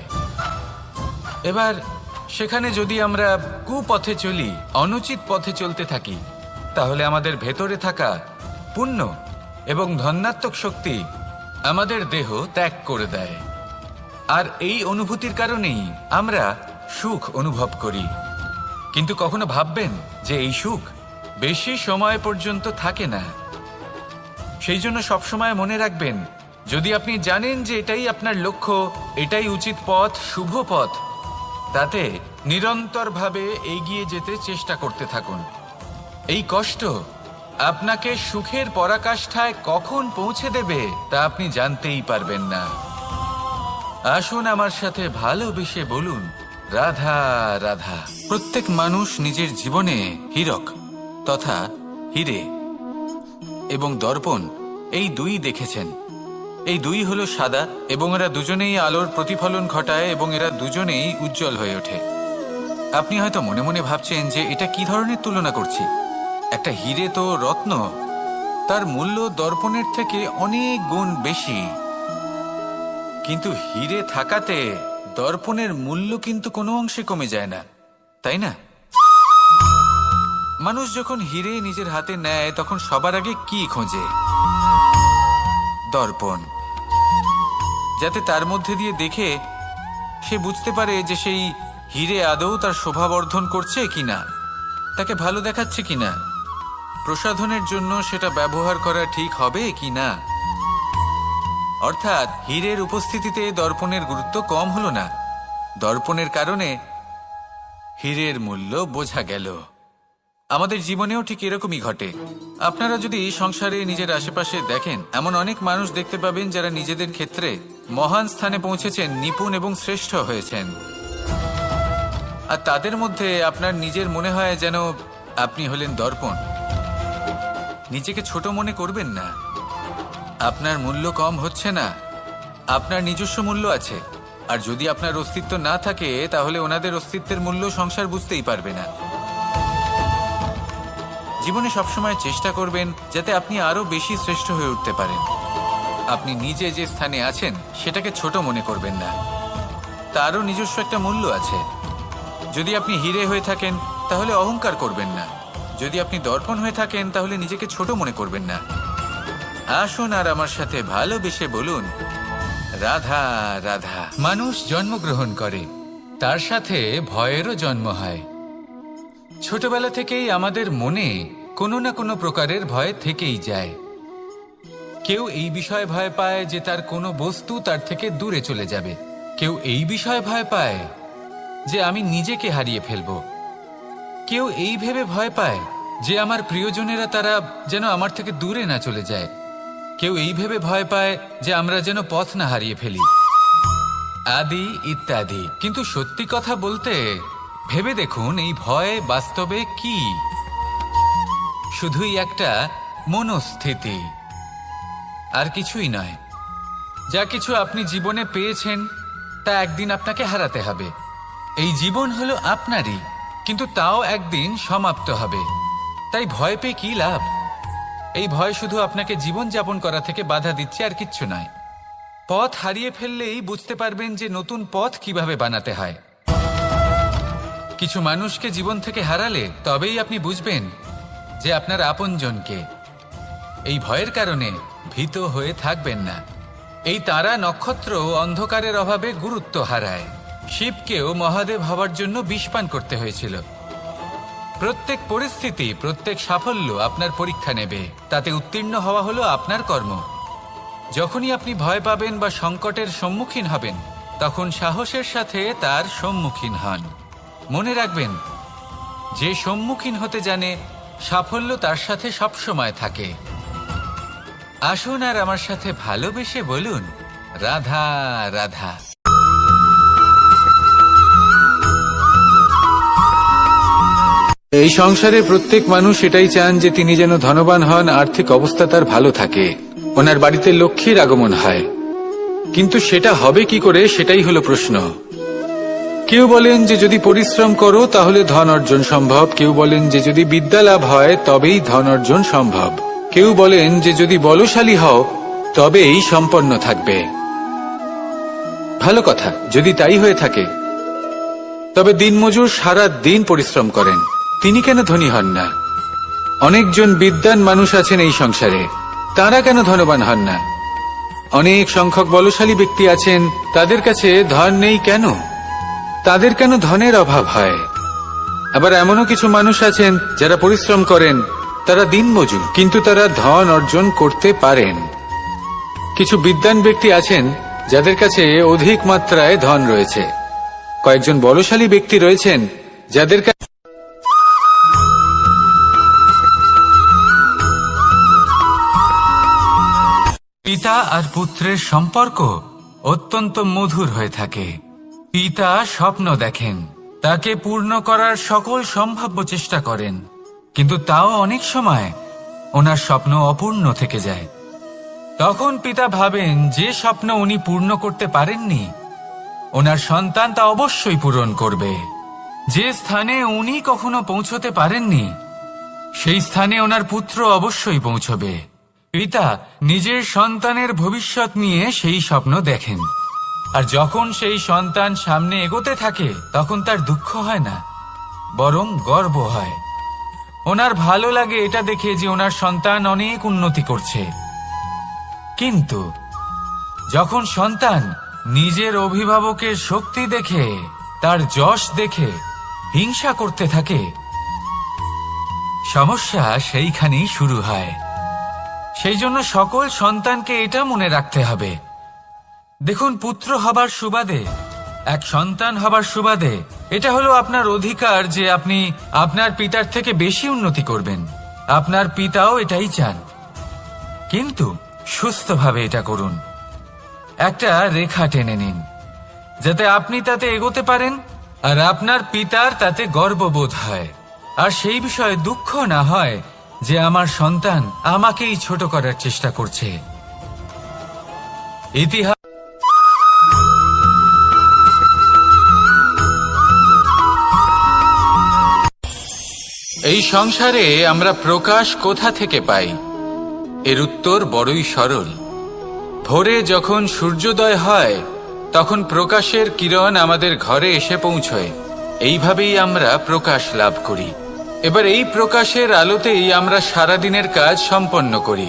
এবার সেখানে যদি আমরা কুপথে চলি, অনুচিত পথে চলতে থাকি, তাহলে আমাদের ভেতরে থাকা পুণ্য এবং ধনাত্মক শক্তি আমাদের দেহ ত্যাগ করে দেয়। আর এই অনুভূতির কারণেই আমরা সুখ অনুভব করি। কিন্তু কখনো ভাববেন যে এই সুখ বেশি সময় পর্যন্ত থাকে না। সেই জন্য সবসময় মনে রাখবেন, যদি আপনি জানেন যে এটাই আপনার লক্ষ্য, এটাই উচিত পথ, শুভ পথ, তাতে নিরন্তরভাবে এগিয়ে যেতে চেষ্টা করতে থাকুন। এই কষ্ট আপনাকে সুখের পরাকাষ্ঠায় কখন পৌঁছে দেবে তা আপনি জানতেই পারবেন না। আসুন আমার সাথে ভালোবেসে বলুন, রাধা রাধা। প্রত্যেক মানুষ নিজের জীবনে হীরক তথা হিরে এবং দর্পণ এই দুই দেখেছেন। এই দুই হলো সাদা এবং এরা দুজনেই আলোর প্রতিফলন ঘটায় এবং এরা দুজনেই উজ্জ্বল হয়ে ওঠে। আপনি হয়তো মনে মনে ভাবছেন যে এটা কি ধরনের তুলনা করছি। একটা হিরে তো রত্ন, তার মূল্য দর্পণের থেকে অনেক গুণ বেশি। কিন্তু হিরে থাকাতে দর্পণের মূল্য কিন্তু কোনো অংশে কমে যায় না, তাই না? মানুষ যখন হিরে নিজের হাতে নেয় তখন সবার আগে কি খোঁজে? দর্পণ, যাতে তার মধ্যে দিয়ে দেখে সে বুঝতে পারে যে সেই হিরে আদৌ তার শোভাবর্ধন করছে কিনা, তাকে ভালো দেখাচ্ছে কিনা, প্রসাধনের জন্য সেটা ব্যবহার করা ঠিক হবে কিনা। অর্থাৎ হীরের উপস্থিতিতে দর্পণের গুরুত্ব কম হলো না, দর্পণের কারণে হীরের মূল্য বোঝা গেল। আমাদের জীবনেও ঠিক এরকমই ঘটে। আপনারা যদি সংসারে নিজের আশেপাশে দেখেন, এমন অনেক মানুষ দেখতে পাবেন যারা নিজেদের ক্ষেত্রে মহান স্থানে পৌঁছেছেন, নিপুণ এবং শ্রেষ্ঠ হয়েছেন। আর তাদের মধ্যে আপনার নিজের মনে হয় যেন আপনি হলেন দর্পণ। নিজেকে ছোট মনে করবেন না। আপনার মূল্য কম হচ্ছে না, আপনার নিজস্ব মূল্য আছে। আর যদি আপনার অস্তিত্ব না থাকে তাহলে ওনাদের অস্তিত্বের মূল্য সংসার বুঝতেই পারবে না। জীবনে সবসময় চেষ্টা করবেন যাতে আপনি আরো বেশি শ্রেষ্ঠ হয়ে উঠতে পারেন। আপনি নিজে যে স্থানে আছেন সেটাকে ছোট মনে করবেন না, তারও নিজস্ব একটা মূল্য আছে। যদি আপনি হিরে হয়ে থাকেন তাহলে অহংকার করবেন না, যদি আপনি দর্পণ হয়ে থাকেন তাহলে নিজেকে ছোট মনে করবেন না। আসুন আর আমার সাথে ভালোবেসে বলুন, রাধা রাধা। মানুষ জন্মগ্রহণ করে, তার সাথে ভয়েরও জন্ম হয়। ছোটবেলা থেকেই আমাদের মনে কোনো না কোনো প্রকারের ভয় থেকেই যায়। কেউ এই বিষয়ে ভয় পায় যে তার কোনো বস্তু তার থেকে দূরে চলে যাবে, কেউ এই বিষয়ে ভয় পায় যে আমি নিজেকে হারিয়ে ফেলব, কেউ এই ভেবে ভয় পায় যে আমার প্রিয়জনেরা তারা যেন আমার থেকে দূরে না চলে যায়, কেউ এই ভেবে ভয় পায় যে আমরা যেন পথ না হারিয়ে ফেলি, আদি ইত্যাদি। কিন্তু সত্যি কথা বলতে ভেবে দেখুন, এই ভয় বাস্তবে কি? শুধুই একটা মনস্থিতি, আর কিছুই নয়। যা কিছু আপনি জীবনে পেয়েছেন তা একদিন আপনাকে হারাতে হবে। এই জীবন হলো আপনারই, কিন্তু তাও একদিন সমাপ্ত হবে। তাই ভয় পেয়ে কি লাভ? এই ভয় শুধু আপনাকে জীবন যাপন করা থেকে বাধা দিচ্ছে, আর কিচ্ছু নয়। পথ হারিয়ে ফেললেই বুঝতে পারবেন যে নতুন পথ কিভাবে বানাতে হয়। কিছু মানুষকে জীবন থেকে হারালে তবেই আপনি বুঝবেন যে আপনার আপনজনকে। এই ভয়ের কারণে ভীত হয়ে থাকবেন না। এই তারা নক্ষত্র অন্ধকারের অভাবে গুরুত্ব হারায়। শিবকেও মহাদেব হওয়ার জন্য বিষ পান করতে হয়েছিল। প্রত্যেক পরিস্থিতি, প্রত্যেক সাফল্য আপনার পরীক্ষা নেবে, তাতে উত্তীর্ণ হওয়া হলো আপনার কর্ম। যখনই আপনি ভয় পাবেন বা সংকটের সম্মুখীন হবেন, তখন সাহসের সাথে তার সম্মুখীন হন। মনে রাখবেন, যে সম্মুখীন হতে জানে সাফল্য তার সাথে সবসময় থাকে। আসুন আর আমার সাথে ভালোবেসে বলুন, রাধা রাধা। এই সংসারে প্রত্যেক মানুষ এটাই চান যে তিনি যেন ধনবান হন, আর্থিক অবস্থা তার ভালো থাকে, ওনার বাড়িতে লক্ষ্মীর আগমন হয়। কিন্তু সেটা হবে কি করে, সেটাই হলো প্রশ্ন। কেউ বলেন যে যদি পরিশ্রম করো তাহলে ধন অর্জন সম্ভব, কেউ বলেন যে যদি বিদ্যা লাভ হয় তবেই ধন অর্জন সম্ভব, কেউ বলেন যে যদি বলশালী হও তবেই সম্পন্ন থাকবে। ভালো কথা, যদি তাই হয়ে থাকে তবে দিনমজুর সারা দিন পরিশ্রম করেন, তিনি কেন ধনী হন না? অনেকজন বিদ্বান মানুষ আছেন এই সংসারে, তারা কেন ধনবান হন না? অনেক সংখ্যক বলশালী ব্যক্তি আছেন, তাদের কাছে ধন নেই কেন? তাদের কেন ধনের অভাব হয়? আবার এমনও কিছু মানুষ আছেন যারা পরিশ্রম করেন, তারা দিনমজুর, কিন্তু তারা ধন অর্জন করতে পারেন। কিছু বিদ্বান ব্যক্তি আছেন যাদের কাছে অধিক মাত্রায় ধন রয়েছে, কয়েকজন বলশালী ব্যক্তি রয়েছেন যাদের কাছে পিতা আর পুত্রের সম্পর্ক অত্যন্ত মধুর হয়ে থাকে। পিতা স্বপ্ন দেখেন, তাকে পূর্ণ করার সকল সম্ভাব্য চেষ্টা করেন, কিন্তু তাও অনেক সময় ওনার স্বপ্ন অপূর্ণ থেকে যায়। তখন পিতা ভাবেন যে স্বপ্ন উনি পূর্ণ করতে পারেননি, ওনার সন্তান তা অবশ্যই পূরণ করবে। যে স্থানে উনি কখনো পৌঁছতে পারেননি, সেই স্থানে ওনার পুত্র অবশ্যই পৌঁছবে। পিতা নিজের সন্তানের ভবিষ্যৎ নিয়ে সেই স্বপ্ন দেখেন, আর যখন সেই সন্তান সামনে এগোতে থাকে তখন তার দুঃখ হয় না, বরং গর্ব হয়। ওনার ভালো লাগে এটা দেখে যে ওনার সন্তান অনেক উন্নতি করছে। কিন্তু যখন সন্তান নিজের অভিভাবকের শক্তি দেখে, তার যশ দেখে হিংসা করতে থাকে, সমস্যা সেইখানেই শুরু হয়। সেই জন্য সকল সন্তানকে এটা মনে রাখতে হবে, দেখুন, পুত্র হবার সুবাদে, এক সন্তান হবার সুবাদে এটা হলো আপনার অধিকার যে আপনি আপনার পিতার থেকে বেশি উন্নতি করবেন। আপনার পিতাও এটাই চান, কিন্তু সুস্থভাবে এটা করুন। একটা রেখা টেনে নিন যাতে আপনি তাতে এগোতে পারেন আর আপনার পিতার তাতে গর্ববোধ হয়, আর সেই বিষয়ে দুঃখ না হয় যে আমার সন্তান আমাকেই ছোট করার চেষ্টা করছে। ইতিহাস এই সংসারে আমরা প্রকাশ কোথা থেকে পাই? এর উত্তর বড়ই সরল। ভোরে যখন সূর্যোদয় হয় তখন প্রকাশের কিরণ আমাদের ঘরে এসে পৌঁছয়, এইভাবেই আমরা প্রকাশ লাভ করি। এবার এই প্রকাশের আলোতেই আমরা সারাদিনের কাজ সম্পন্ন করি।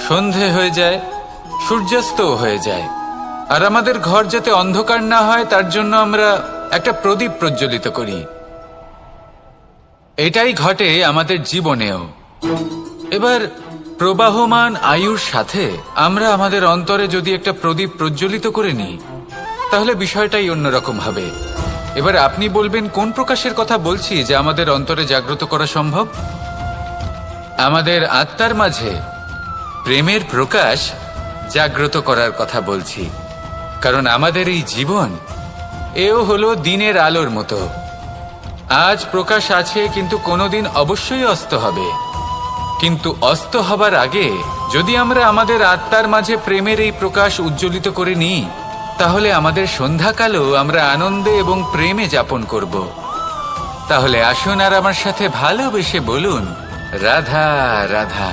সন্ধে হয়ে যায়, সূর্যাস্তও হয়ে যায়, আর আমাদের ঘর যাতে অন্ধকার না হয় তার জন্য আমরা একটা প্রদীপ প্রজ্বলিত করি। এটাই ঘটে আমাদের জীবনেও। এবার প্রবাহমান আয়ুর সাথে আমরা আমাদের অন্তরে যদি একটা প্রদীপ প্রজ্বলিত করে নিই তাহলে বিষয়টাই অন্যরকম হবে। এবার আপনি বলবেন কোন প্রকাশের কথা বলছি যা আমাদের অন্তরে জাগ্রত করা সম্ভব? আমাদের আত্মার মাঝে প্রেমের প্রকাশ জাগ্রত করার কথা বলছি, কারণ আমাদের এই জীবন এও হলো দিনের আলোর মতো। আজ প্রকাশ আছে, কিন্তু কোনোদিন অবশ্যই অস্ত হবে। কিন্তু অস্ত হবার আগে যদি আমরা আমাদের আত্মার মাঝে প্রেমের এই প্রকাশ উজ্জ্বলিত করে নিই তাহলে আমাদের সন্ধ্যাকালও আমরা আনন্দে এবং প্রেমে যাপন করব। তাহলে আসুন আর আমার সাথে ভালোবেসে বলুন, রাধা রাধা।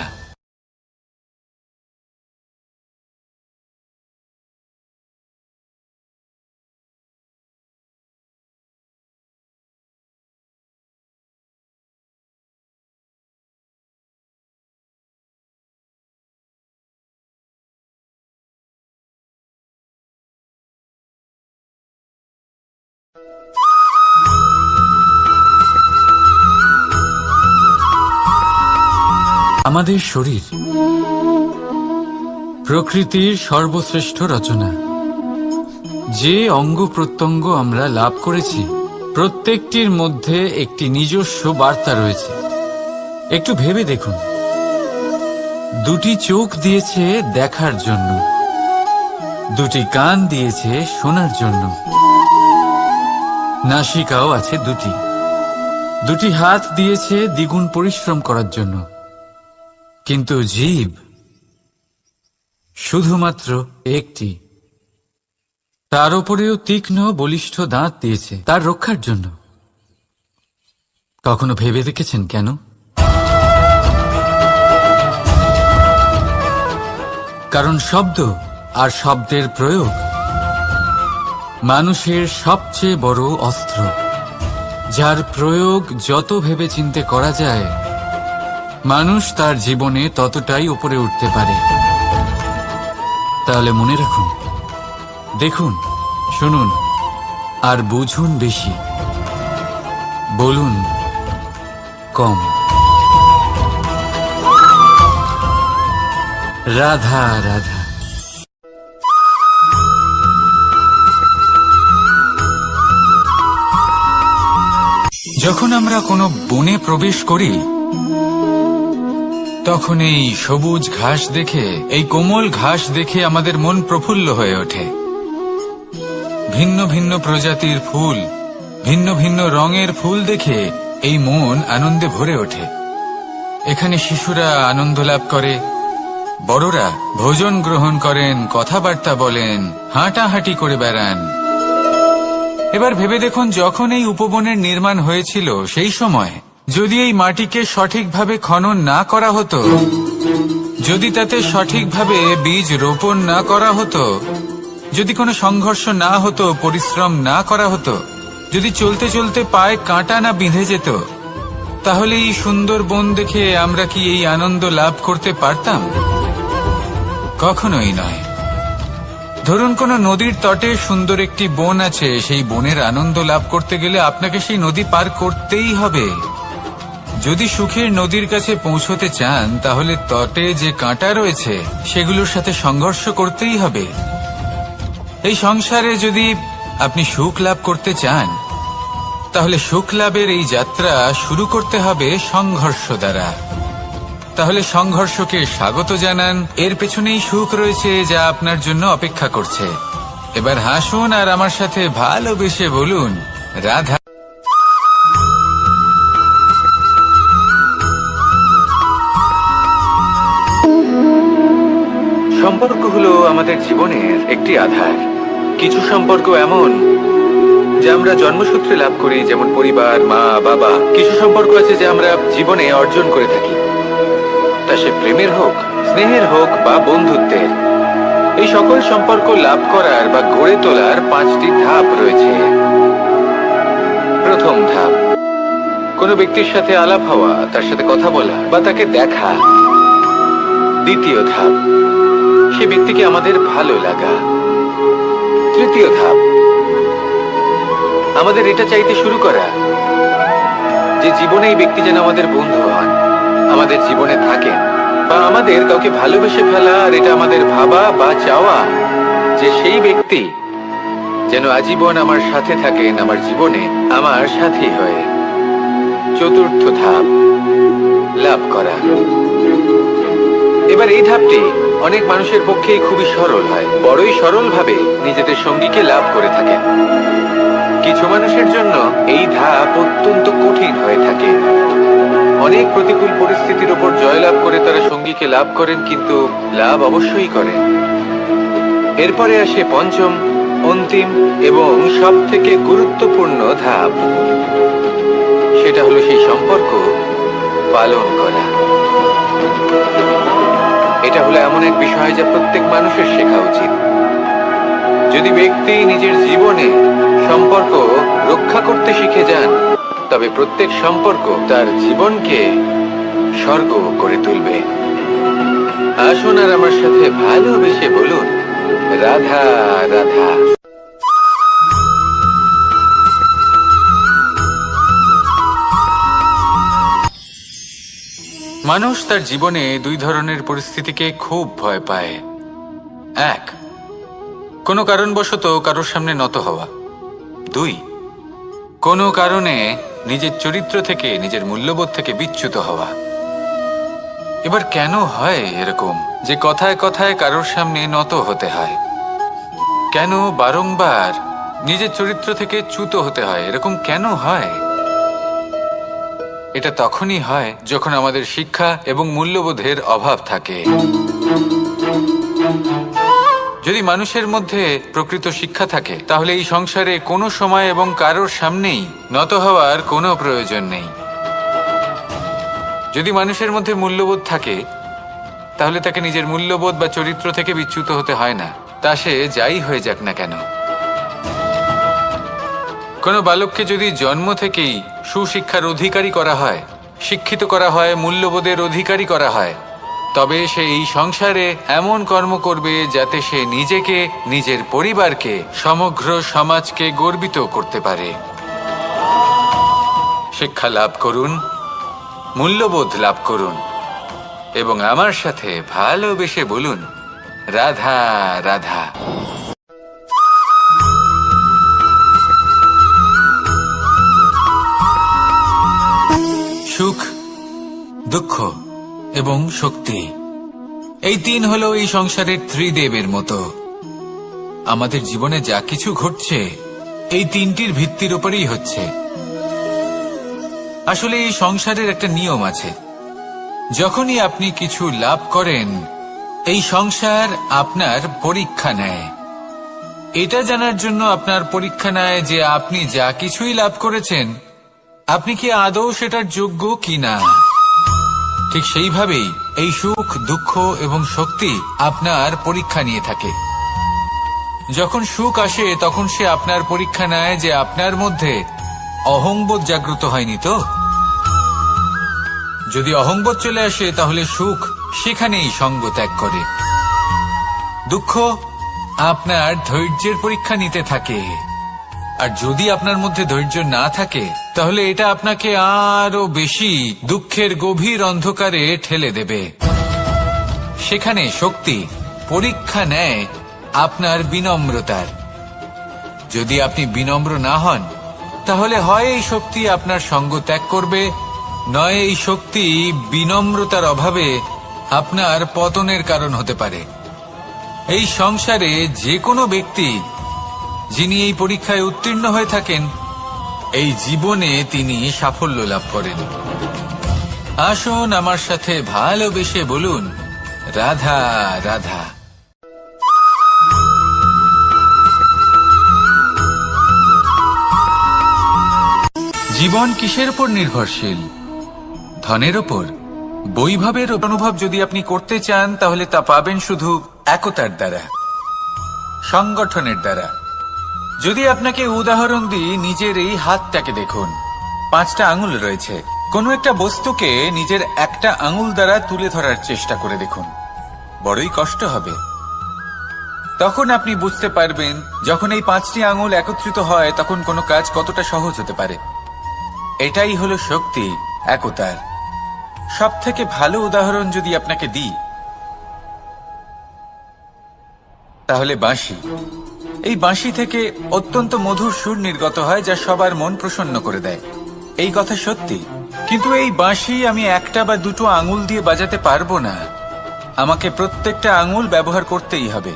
আমাদের শরীর প্রকৃতির সর্বশ্রেষ্ঠ রচনা। যে অঙ্গ প্রত্যঙ্গ আমরা লাভ করেছি প্রত্যেকটির মধ্যে একটি নিজস্ব বার্তা রয়েছে। একটু ভেবে দেখুন, দুটি চোখ দিয়েছে দেখার জন্য, দুটি কান দিয়েছে শোনার জন্য, নাসিকাও আছে দুটি, দুটি হাত দিয়েছে দ্বিগুণ পরিশ্রম করার জন্য, কিন্তু জিভ শুধুমাত্র একটি। তার উপরেও তীক্ষ্ণ বলিষ্ঠ দাঁত দিয়েছে তার রক্ষার জন্য। কখনো ভেবে দেখেছেন কেন? কারণ শব্দ আর শব্দের প্রয়োগ মানুষের সবচেয়ে বড় অস্ত্র, যার প্রয়োগ যত ভেবেচিন্তে করা যায় মানুষ তার জীবনে ততটাই উপরে উঠতে পারে। তাহলে মনে রাখুন, দেখুন, শুনুন আর বুঝুন বেশি, বলুন কম। রাধা রাধা। যখন আমরা কোনো বনে প্রবেশ করি তখন এই সবুজ ঘাস দেখে, এই কোমল ঘাস দেখে আমাদের মন প্রফুল্ল হয়ে ওঠে। ভিন্ন ভিন্ন প্রজাতির ফুল, ভিন্ন ভিন্ন রঙের ফুল দেখে এই মন আনন্দে ভরে ওঠে। এখানে শিশুরা আনন্দ লাভ করে, বড়রা ভোজন গ্রহণ করেন, কথাবার্তা বলেন, হাঁটাহাঁটি করে বেড়ান। এবার ভেবে দেখুন, যখন এই উপবনের নির্মাণ হয়েছিল সেই সময় যদি এই মাটিকে সঠিকভাবে খনন না করা হতো, যদি তাতে সঠিকভাবে বীজ রোপণ না করা হতো, যদি কোনো সংঘর্ষ না হতো, পরিশ্রম না করা হতো, যদি চলতে চলতে পায়ে কাঁটা না বিঁধে যেত, তাহলে এই সুন্দর বন দেখে আমরা কি এই আনন্দ লাভ করতে পারতাম? কখনোই নয়। ধরুন কোনো নদীর তটে সুন্দর একটি বন আছে, সেই বনের আনন্দ লাভ করতে গেলে আপনাকে সেই নদী পার করতেই হবে। যদি সুখের নদীর কাছে পৌঁছতে চান তাহলে তটে যে কাঁটা রয়েছে সেগুলোর সাথে সংঘর্ষ করতেই হবে। এই সংসারে যদি আপনি সুখ লাভ করতে চান তাহলে সুখ লাভের এই যাত্রা শুরু করতে হবে সংঘর্ষ দ্বারা। তাহলে সংঘর্ষকে স্বাগত জানান, এর পেছনেই সুখ রয়েছে যা আপনার জন্য অপেক্ষা করছে। এবার হাসুন আর আমার সাথে ভালোবেসে বলুন রাধা। সম্পর্ক হলো আমাদের জীবনের একটি আধার। কিছু সম্পর্ক এমন যা আমরা জন্মসূত্রে লাভ করি, যেমন পরিবার, মা, বাবা। কিছু সম্পর্ক আছে যা আমরা জীবনে অর্জন করে থাকি, তা সে প্রেমের হোক, স্নেহের হোক বা বন্ধুত্বের। এই সকল সম্পর্ক লাভ করার বা গড়ে তোলার 5টি ধাপ রয়েছে। প্রথম ধাপ, কোনো ব্যক্তির সাথে আলাপ হওয়া, তার সাথে কথা বলা বা তাকে দেখা। দ্বিতীয় ধাপ, সে ব্যক্তিকে আমাদের ভালো লাগা। তৃতীয় ধাপ, আমাদের এটা চাইতে শুরু করা যে জীবনে এই ব্যক্তি যেন আমাদের বন্ধু হন, আমাদের জীবনে থাকেন, বা আমাদের কাউকে ভালোবেসে ফেলা আর এটা আমাদের ভাবা বা চাওয়া যে সেই ব্যক্তি যেন আজীবন আমার সাথে থাকেন, আমার জীবনে আমার সাথী হয়ে। চতুর্থ ধাপ, লাভ করা। এবার এই ধাপটি অনেক মানুষের পক্ষেই খুবই সরল হয়, বড়ই সরলভাবে নিজেদের সঙ্গীকে লাভ করে থাকেন। কিছু মানুষের জন্য এই ধাপ অত্যন্ত কঠিন হয়ে থাকে। অনেক প্রতিকূল পরিস্থিতির উপর জয়লাভ করে তারা সঙ্গীকে লাভ করেন, কিন্তু লাভ অবশ্যই করেন। এরপরে আসে পঞ্চম, অন্তিম এবং সব থেকে গুরুত্বপূর্ণ ধাপ। সেটা হলো সেই সম্পর্ক পালন করা। এটা হলো এমন এক বিষয় যা প্রত্যেক মানুষের শেখা উচিত। যদি ব্যক্তি নিজের জীবনে সম্পর্ক রক্ষা করতে শিখে যান, তবে প্রত্যেক সম্পর্ক তার জীবনকে স্বর্গ করে তুলবে। আসুন আর আমার সাথে ভালোবেসে বলুন রাধা রাধা। মানুষ তার জীবনে দুই ধরনের পরিস্থিতিকে খুব ভয় পায়। এক, কোনো কারণবশত কারোর সামনে নত হওয়া। দুই, কোনো কারণে নিজের চরিত্র থেকে, নিজের মূল্যবোধ থেকে বিচ্যুত হওয়া। এবার কেন হয় এরকম যে কথায় কথায় কারোর সামনে নত হতে হয়? কেন বারংবার নিজের চরিত্র থেকে চ্যুত হতে হয়? এরকম কেন হয়? এটা তখনই হয় যখন আমাদের শিক্ষা এবং মূল্যবোধের অভাব থাকে। যদি মানুষের মধ্যে প্রকৃত শিক্ষা থাকে তাহলে এই সংসারে কোনো সময় এবং কারোর সামনেই নত হওয়ার কোনো প্রয়োজন নেই। যদি মানুষের মধ্যে মূল্যবোধ থাকে তাহলে তাকে নিজের মূল্যবোধ বা চরিত্র থেকে বিচ্যুত হতে হয় না, তা সে যাই হয়ে যাক না কেন। কোনো বালককে যদি জন্ম থেকেই সুশিক্ষার অধিকারী করা হয়, শিক্ষিত করা হয়, মূল্যবোধের অধিকারী করা হয়, তবে সে এই সংসারে এমন কর্ম করবে যাতে সে নিজেকে, নিজের পরিবারকে, সমগ্র সমাজকে গর্বিত করতে পারে। শিক্ষা লাভ করুন, মূল্যবোধ লাভ করুন এবং আমার সাথে ভালোবেসে বলুন, রাধা রাধা। সুখ, দুঃখ এবং শক্তি, এই তিন হলো এই সংসারের ত্রিদেবের মতো। আমাদের জীবনে যা কিছু ঘটছে এই তিনটির ভিত্তির উপরেই হচ্ছে। আসলে এই সংসারের একটা নিয়ম আছে, যখনই আপনি কিছু লাভ করেন এই সংসার আপনার পরীক্ষা নেয়। এটা জানার জন্য আপনার পরীক্ষা নেয় যে আপনি যা কিছুই লাভ করেছেন আপনি কি আদৌ সেটার যোগ্য কিনা। ঠিক সেইভাবেই এই সুখ, দুঃখ এবং শক্তি আপনার পরীক্ষা নিয়ে থাকে। যখন সুখ আসে তখন সে আপনার পরীক্ষা নেয় যে আপনার মধ্যে অহংবোধ জাগ্রত হয়নি তো। যদি অহংবোধ চলে আসে তাহলে সুখ সেখানেই সঙ্গ ত্যাগ করে। দুঃখ আপনার ধৈর্যের পরীক্ষা নিতে থাকে, আর যদি আপনার মধ্যে ধৈর্য না থাকে তাহলে এটা আপনাকে আরো বেশি দুঃখের গভীর অন্ধকারে ঠেলে দেবে। সেখানে শক্তি পরীক্ষা নেয় আপনার বিনম্রতার। যদি আপনি বিনম্র না হন তাহলে হয় এই শক্তি আপনার সঙ্গ ত্যাগ করবে, নয় এই শক্তি বিনম্রতার অভাবে আপনার পতনের কারণ হতে পারে। এই সংসারে যে কোনো ব্যক্তি যিনি এই পরীক্ষায় উত্তীর্ণ হয়ে থাকেন এই জীবনে তিনি সাফল্য লাভ করেন। আসুন আমার সাথে ভালোবেসে বলুন, রাধা রাধা। জীবন কিসের উপর নির্ভরশীল? ধনের উপর? বৈভবের অনুভব যদি আপনি করতে চান তাহলে তা পাবেন শুধু একতার দ্বারা, সংগঠনের দ্বারা। যদি আপনাকে উদাহরণ দিই, নিজের এই হাতটাকে দেখুন, 5টা আঙুল রয়েছে। কোনো একটা বস্তুকে নিজের একটা আঙুল দ্বারা তুলে ধরার চেষ্টা করে দেখুন, বড়ই কষ্ট হবে। তখন আপনি বুঝতে পারবেন যখন এই 5টি আঙুল একত্রিত হয় তখন কোনো কাজ কতটা সহজ হতে পারে। এটাই হলো শক্তি, একতার। সব থেকে ভালো উদাহরণ যদি আপনাকে দিই তাহলে বাঁশি। এই বাঁশি থেকে অত্যন্ত মধুর সুর নির্গত হয় যা সবার মন প্রসন্ন করে দেয়। এই কথা সত্যি, কিন্তু এই বাঁশি আমি একটা বা দুটো আঙুল দিয়ে বাজাতে পারবো না। আমাকে প্রত্যেকটা আঙুল ব্যবহার করতেই হবে,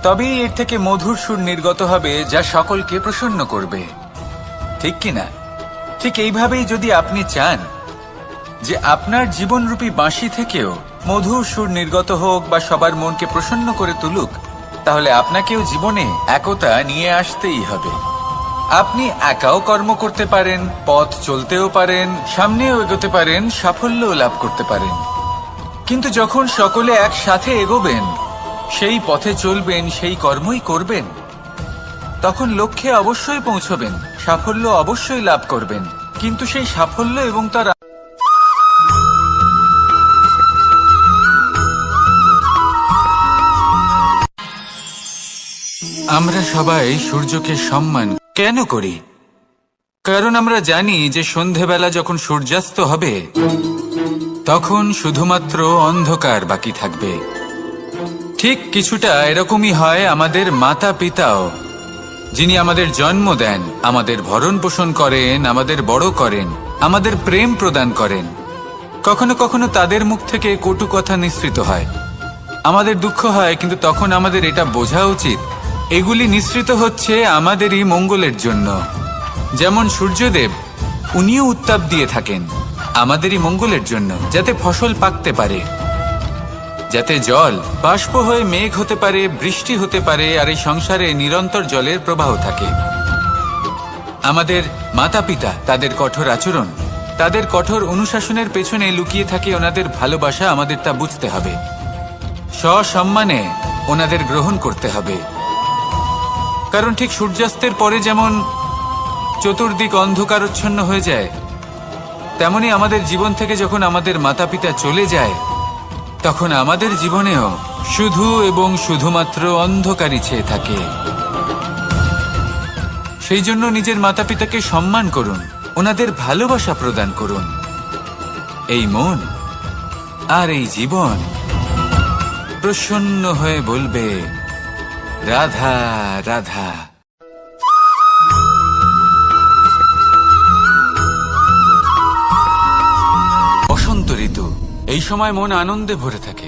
তবেই এর থেকে মধুর সুর নির্গত হবে যা সকলকে প্রসন্ন করবে, ঠিক কিনা? ঠিক এইভাবেই যদি আপনি চান যে আপনার জীবনরূপী বাঁশি থেকেও মধুর সুর নির্গত হোক বা সবার মনকে প্রসন্ন করে তুলুক, তাহলে আপনাকেও জীবনে একতা নিয়ে আসতেই হবে। আপনি একাও কর্ম করতে পারেন, পথ চলতেও পারেন, সামনেও এগোতে পারেন, সাফল্যও লাভ করতে পারেন। কিন্তু যখন সকলে একসাথে এগোবেন, সেই পথে চলবেন, সেই কর্মই করবেন, তখন লক্ষ্যে অবশ্যই পৌঁছবেন, সাফল্য অবশ্যই লাভ করবেন। কিন্তু সেই সাফল্য এবং তার আমরা সবাই সূর্যকে সম্মান কেন করি? কারণ আমরা জানি যে সন্ধেবেলা যখন সূর্যাস্ত হবে তখন শুধুমাত্র অন্ধকার বাকি থাকবে। ঠিক কিছুটা এরকমই হয় আমাদের মাতা পিতাও, যিনি আমাদের জন্ম দেন, আমাদের ভরণ পোষণ করেন, আমাদের বড় করেন, আমাদের প্রেম প্রদান করেন। কখনো কখনো তাদের মুখ থেকে কটু কথা নিঃসৃত হয়, আমাদের দুঃখ হয়, কিন্তু তখন আমাদের এটা বোঝা উচিত এগুলি নিঃসৃত হচ্ছে আমাদেরই মঙ্গলের জন্য। যেমন সূর্যদেব, উনিও উত্তাপ দিয়ে থাকেন আমাদেরই মঙ্গলের জন্য, যাতে ফসল পাকতে পারে। যাতে জল বাষ্প হয়ে মেঘ হতে পারে, বৃষ্টি হতে পারে, আর এই সংসারে নিরন্তর জলের প্রবাহ থাকে। আমাদের মাতা পিতা, তাদের কঠোর আচরণ, তাদের কঠোর অনুশাসনের পেছনে লুকিয়ে থাকে ওনাদের ভালোবাসা। আমাদের তা বুঝতে হবে, সসম্মানে ওনাদের গ্রহণ করতে হবে। কারণ ঠিক সূর্যাস্তের পরে যেমন চতুর্দিক অন্ধকারচ্ছন্ন হয়ে যায়, তেমনি আমাদের জীবন থেকে যখন আমাদের মাতা পিতা চলে যায়, তখন আমাদের জীবনেও শুধু এবং শুধুমাত্র অন্ধকারই ছেয়ে থাকে। সেই জন্য নিজের মাতা পিতাকে সম্মান করুন, ওনাদের ভালোবাসা প্রদান করুন। এই মন আর এই জীবন প্রসন্ন হয়ে বলবে, রাধা রাধা। বসন্ত ঋতু, এই সময় মন আনন্দে ভরে থাকে।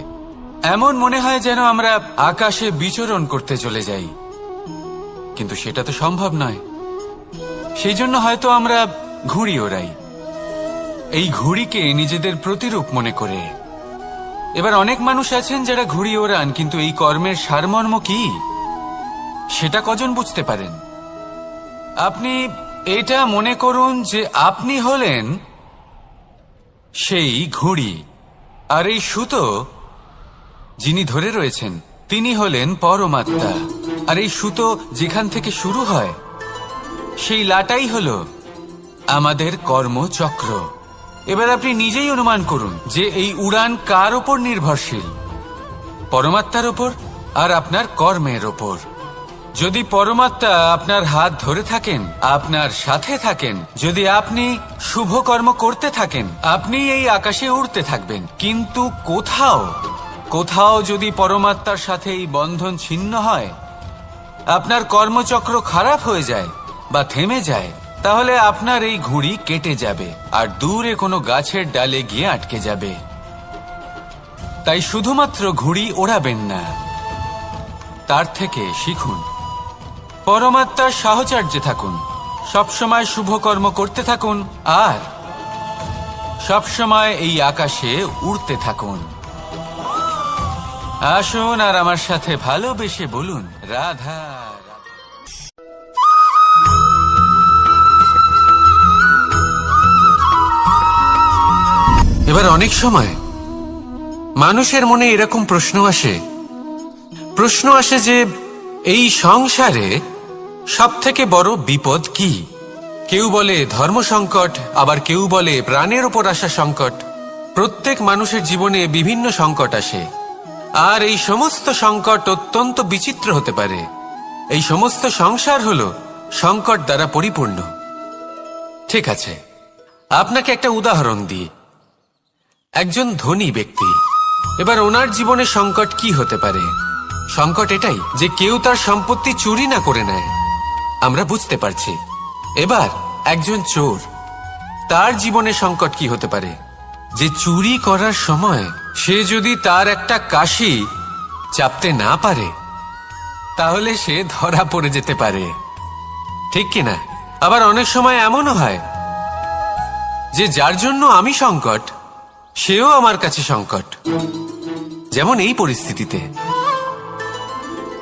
এমন মনে হয় যেন আমরা আকাশে বিচরণ করতে চলে যাই, কিন্তু সেটা তো সম্ভব নয়। সেই জন্য হয়তো আমরা ঘুড়ি ওড়াই, এই ঘুড়িকে নিজেদের প্রতিরূপ মনে করে। এবার অনেক মানুষ আছেন যারা ঘুড়ি ওড়ান, কিন্তু এই কর্মের সারমর্ম কি সেটা কজন বুঝতে পারেন? আপনি এটা মনে করুন যে আপনি হলেন সেই ঘুড়ি, আর এই সুতো যিনি ধরে রয়েছেন তিনি হলেন পরমাত্মা। আর এই সুতো যেখান থেকে শুরু হয় সেই লাটাই হলো আমাদের কর্মচক্র। এবার আপনি নিজেই অনুমান করুন যে এই উড়ান কার ওপর নির্ভরশীল? পরমাত্মার ওপর আর আপনার কর্মের ওপর। যদি পরমাত্মা আপনার হাত ধরে থাকেন, আপনার সাথে থাকেন, যদি আপনি শুভ কর্ম করতে থাকেন, আপনি এই আকাশে উড়তে থাকবেন। কিন্তু কোথাও যদি পরমাত্মার সাথে এই বন্ধন ছিন্ন হয়, আপনার কর্মচক্র খারাপ হয়ে যায় বা থেমে যায়, তাহলে আপনার এই ঘুড়ি কেটে যাবে আর দূরে কোনো গাছের ডালে গিয়ে আটকে যাবে। তাই শুধুমাত্র ঘুড়ি ওড়াবেন না, তার থেকে শিখুন, পরমাত্মার সাহচর্যে থাকুন, সবসময় শুভ কর্ম করতে থাকুন আর সবসময় এই আকাশে উড়তে থাকুন। আসুন আর আমার সাথে ভালোবেসে বলুন, রাধা। এবার অনেক সময় মানুষের মনে এরকম প্রশ্ন আসে যে এই সংসারে সবথেকে বড় বিপদ কি? কেউ বলে ধর্ম সংকট, আবার কেউ বলে প্রাণের ওপর আসা সংকট। প্রত্যেক মানুষের জীবনে বিভিন্ন সংকট আসে, আর এই সমস্ত সংকট অত্যন্ত বিচিত্র হতে পারে। এই সমস্ত সংসার হলো সংকট দ্বারা পরিপূর্ণ। ঠিক আছে, আপনাকে একটা উদাহরণ দিই। একজন ধনী ব্যক্তি, এবার ওনার জীবনে সংকট কি হতে পারে? সংকট এটাই যে কেউ তার সম্পত্তি চুরি না করে নেয়, আমরা বুঝতে পারছি। এবার একজন চোর, তার জীবনে সংকট কি হতে পারে? যে চুরি করার সময় সে যদি তার একটা কাশি চাপতে না পারে, তাহলে সে ধরা পড়ে যেতে পারে, ঠিক কিনা? আবার অনেক সময় এমনও হয় যে যার জন্য আমি সংকট, সেও আমার কাছে সংকট। যেমন এই পরিস্থিতিতে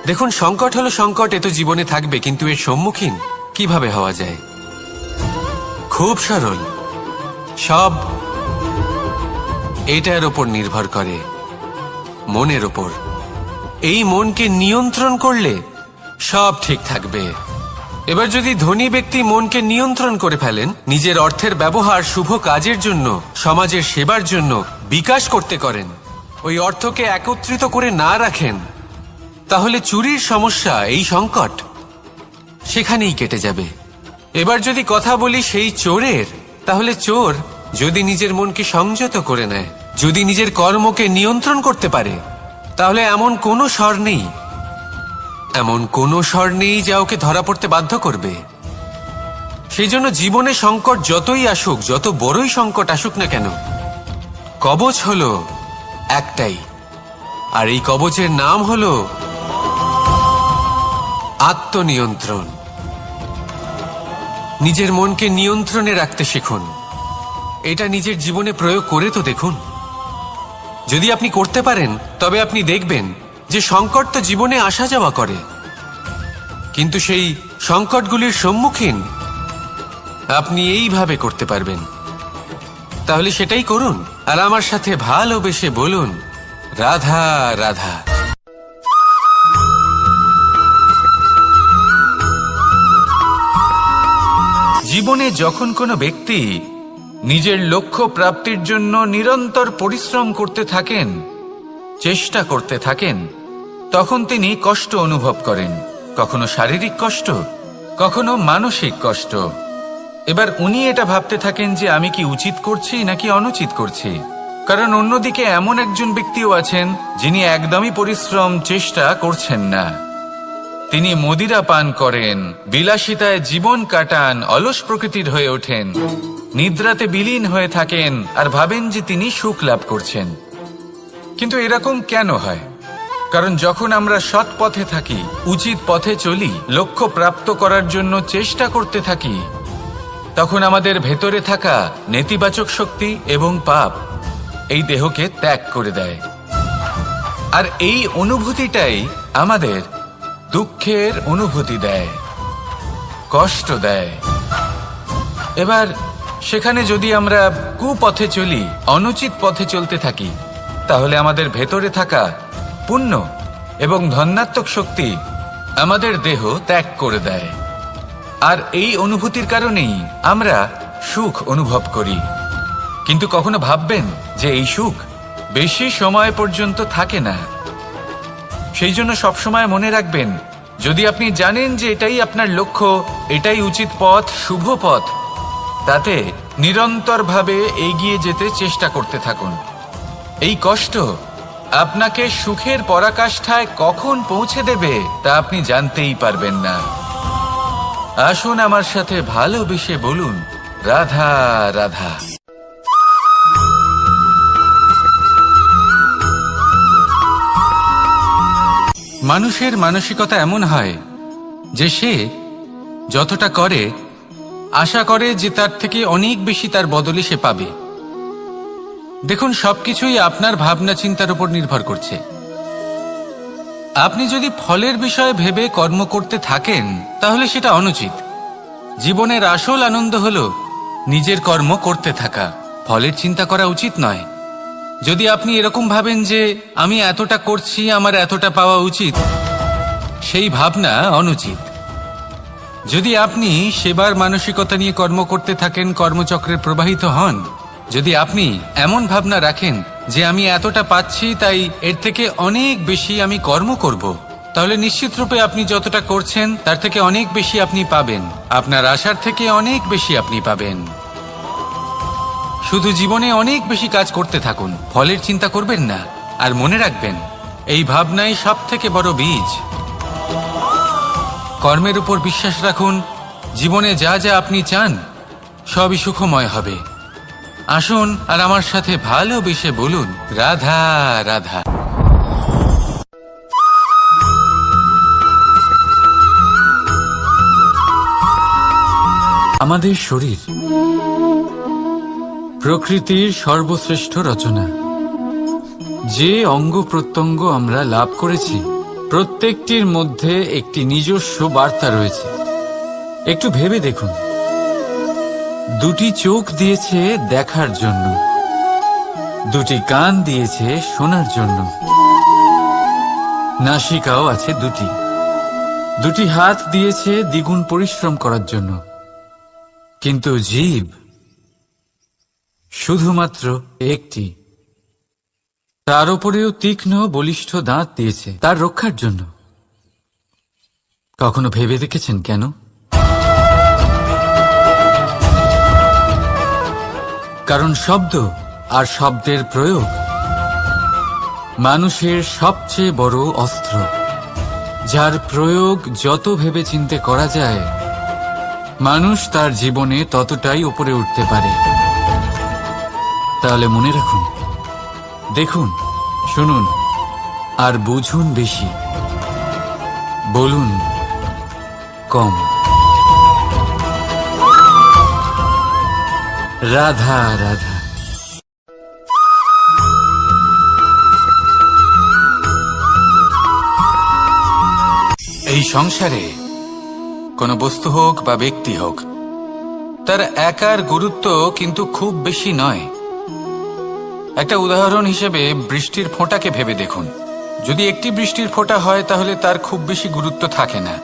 দেখুন, সংকট হলো সংকট, এ তো জীবনে থাকবে, কিন্তু এর সম্মুখীন কিভাবে হওয়া যায়? খুব সরল, সব এটার ওপর নির্ভর করে, মনের ওপর। এই মনকে নিয়ন্ত্রণ করলে সব ঠিক থাকবে। এবার যদি ধনী ব্যক্তি মনকে নিয়ন্ত্রণ করে ফেলেন, নিজের অর্থের ব্যবহার শুভ কাজের জন্য, সমাজের সেবার জন্য বিকাশ করতে করেন, ওই অর্থকে একত্রিত করে না রাখেন, তাহলে চুরির সমস্যা, এই সংকট সেখানেই কেটে যাবে। এবার যদি কথা বলি সেই চোরের, তাহলে চোর যদি নিজের মনকে সংযত করে নেয়, যদি নিজের কর্মকে নিয়ন্ত্রণ করতে পারে, তাহলে এমন কোনো স্বর নেই যা ওকে ধরা পড়তে বাধ্য করবে। সেই জন্য জীবনে সংকট যতই আসুক, যত বড়ই সংকট আসুক না কেন, কবচ হলো একটাই, আর এই কবচের নাম হলো আত্মনিয়ন্ত্রণ। নিজের মনকে নিয়ন্ত্রণে রাখতে শিখুন। এটা নিজের জীবনে প্রয়োগ করে তো দেখুন। যদি আপনি করতে পারেন তবে আপনি দেখবেন যে সংকট তো জীবনে আসা যাওয়া করে, কিন্তু সেই সংকটগুলির সম্মুখীন আপনি এইভাবে করতে পারবেন। তাহলে সেটাই করুন আর আমার সাথে ভালোবেসে বলুন, রাধা রাধা। জীবনে যখন কোনো ব্যক্তি নিজের লক্ষ্য প্রাপ্তির জন্য নিরন্তর পরিশ্রম করতে থাকেন, চেষ্টা করতে থাকেন, তখন তিনি কষ্ট অনুভব করেন, কখনো শারীরিক কষ্ট, কখনো মানসিক কষ্ট। এবার উনি এটা ভাবতে থাকেন যে আমি কি উচিত করছি নাকি অনুচিত করছি, কারণ অন্যদিকে এমন একজন ব্যক্তিও আছেন যিনি একদমই পরিশ্রম চেষ্টা করছেন না। তিনি মদিরা পান করেন, বিলাসিতায় জীবন কাটান, অলস প্রকৃতির হয়ে ওঠেন, নিদ্রাতে বিলীন হয়ে থাকেন আর ভাবেন যে তিনি সুখ লাভ করছেন। কিন্তু এরকম কেন হয়? কারণ যখন আমরা সৎ পথে থাকি, উচিত পথে চলি, লক্ষ্য প্রাপ্ত করার জন্য চেষ্টা করতে থাকি, তখন আমাদের ভেতরে থাকা নেতিবাচক শক্তি এবং পাপ এই দেহকে ত্যাগ করে দেয়। আর এই অনুভূতিটাই আমাদের দুঃখের অনুভূতি দেয়, কষ্ট দেয়। এবার সেখানে যদি আমরা কুপথে চলি, অনুচিত পথে চলতে থাকি, তাহলে আমাদের ভেতরে থাকা পুণ্য এবং ধনাত্মক শক্তি আমাদের দেহ ত্যাগ করে দেয়। আর এই অনুভূতির কারণেই আমরা সুখ অনুভব করি। কিন্তু কখনো ভাববেন যে এই সুখ বেশি সময় পর্যন্ত থাকে না। সেই জন্য সবসময় মনে রাখবেন, যদি আপনি জানেন যে এটাই আপনার লক্ষ্য, এটাই উচিত পথ, শুভ পথ, তাতে নিরন্তরভাবে এগিয়ে যেতে চেষ্টা করতে থাকুন। এই কষ্ট আপনাকে সুখের পরাকাষ্ঠায় কখন পৌঁছে দেবে তা আপনি জানতেই পারবেন না। আসুন আমার সাথে ভালোবেসে বলুন, রাধা রাধা। মানুষের মানসিকতা এমন হয় যে সে যতটা করে আশা করে যে তার থেকে অনেক বেশি তার বদলে সে পাবে। দেখুন, সবকিছুই আপনার ভাবনা চিন্তার উপর নির্ভর করছে। আপনি যদি ফলের বিষয়ে ভেবে কর্ম করতে থাকেন তাহলে সেটা অনুচিত। জীবনের আসল আনন্দ হলো নিজের কর্ম করতে থাকা, ফলের চিন্তা করা উচিত নয়। যদি আপনি এরকম ভাবেন যে আমি এতটা করছি, আমার এতটা পাওয়া উচিত, সেই ভাবনা অনুচিত। যদি আপনি সেবার মানসিকতা নিয়ে কর্ম করতে থাকেন, কর্মচক্রে প্রবাহিত হন, যদি আপনি এমন ভাবনা রাখেন যে আমি এতটা পাচ্ছি তাই এর থেকে অনেক বেশি আমি কর্ম করব, তাহলে নিশ্চিতরূপে আপনি যতটা করছেন তার থেকে অনেক বেশি আপনি পাবেন, আপনার আশার থেকে অনেক বেশি আপনি পাবেন। শুধু জীবনে অনেক বেশি কাজ করতে থাকুন, ফলের চিন্তা করবেন না। আর মনে রাখবেন, এই ভাবনাই সব থেকে বড় বীজ। কর্মের উপর বিশ্বাস রাখুন, জীবনে যা যা আপনি চান সবই সুখময় হবে। আসুন আর আমার সাথে ভালোবেসে বলুন, রাধা রাধা। আমাদের শরীর প্রকৃতির সর্বশ্রেষ্ঠ রচনা। যে অঙ্গ প্রত্যঙ্গ আমরা লাভ করেছি প্রত্যেকটির মধ্যে একটি নিজস্ব বার্তা রয়েছে। একটু ভেবে দেখুন, দুটি চোখ দিয়েছে দেখার জন্য, দুটি কান দিয়েছে শোনার জন্য, নাসিকাও আছে দুটি, দুটি হাত দিয়েছে দ্বিগুণ পরিশ্রম করার জন্য। কিন্তু জীব শুধুমাত্র একটি, তার উপরেও তীক্ষ্ণ বলিষ্ঠ দাঁত দিয়েছে তার রক্ষার জন্য। কখনো ভেবে দেখেছেন কেন? কারণ শব্দ আর শব্দের প্রয়োগ মানুষের সবচেয়ে বড় অস্ত্র, যার প্রয়োগ যত ভেবে চিন্তে করা যায় মানুষ তার জীবনে ততটাই উপরে উঠতে পারে। তাহলে মনে রাখুন, দেখুন, শুনুন আর বুঝুন বেশি, বলুন কম। রাধা রাধা। এই সংসারে কোনো বস্তু হোক বা ব্যক্তি হোক, তার একার গুরুত্ব কিন্তু খুব বেশি নয়। একটা উদাহরণ হিসেবে বৃষ্টির ফোঁটাকে ভেবে দেখুন। যদি একটি বৃষ্টির ফোঁটা হয় তাহলে তার খুব বেশি গুরুত্ব থাকে না,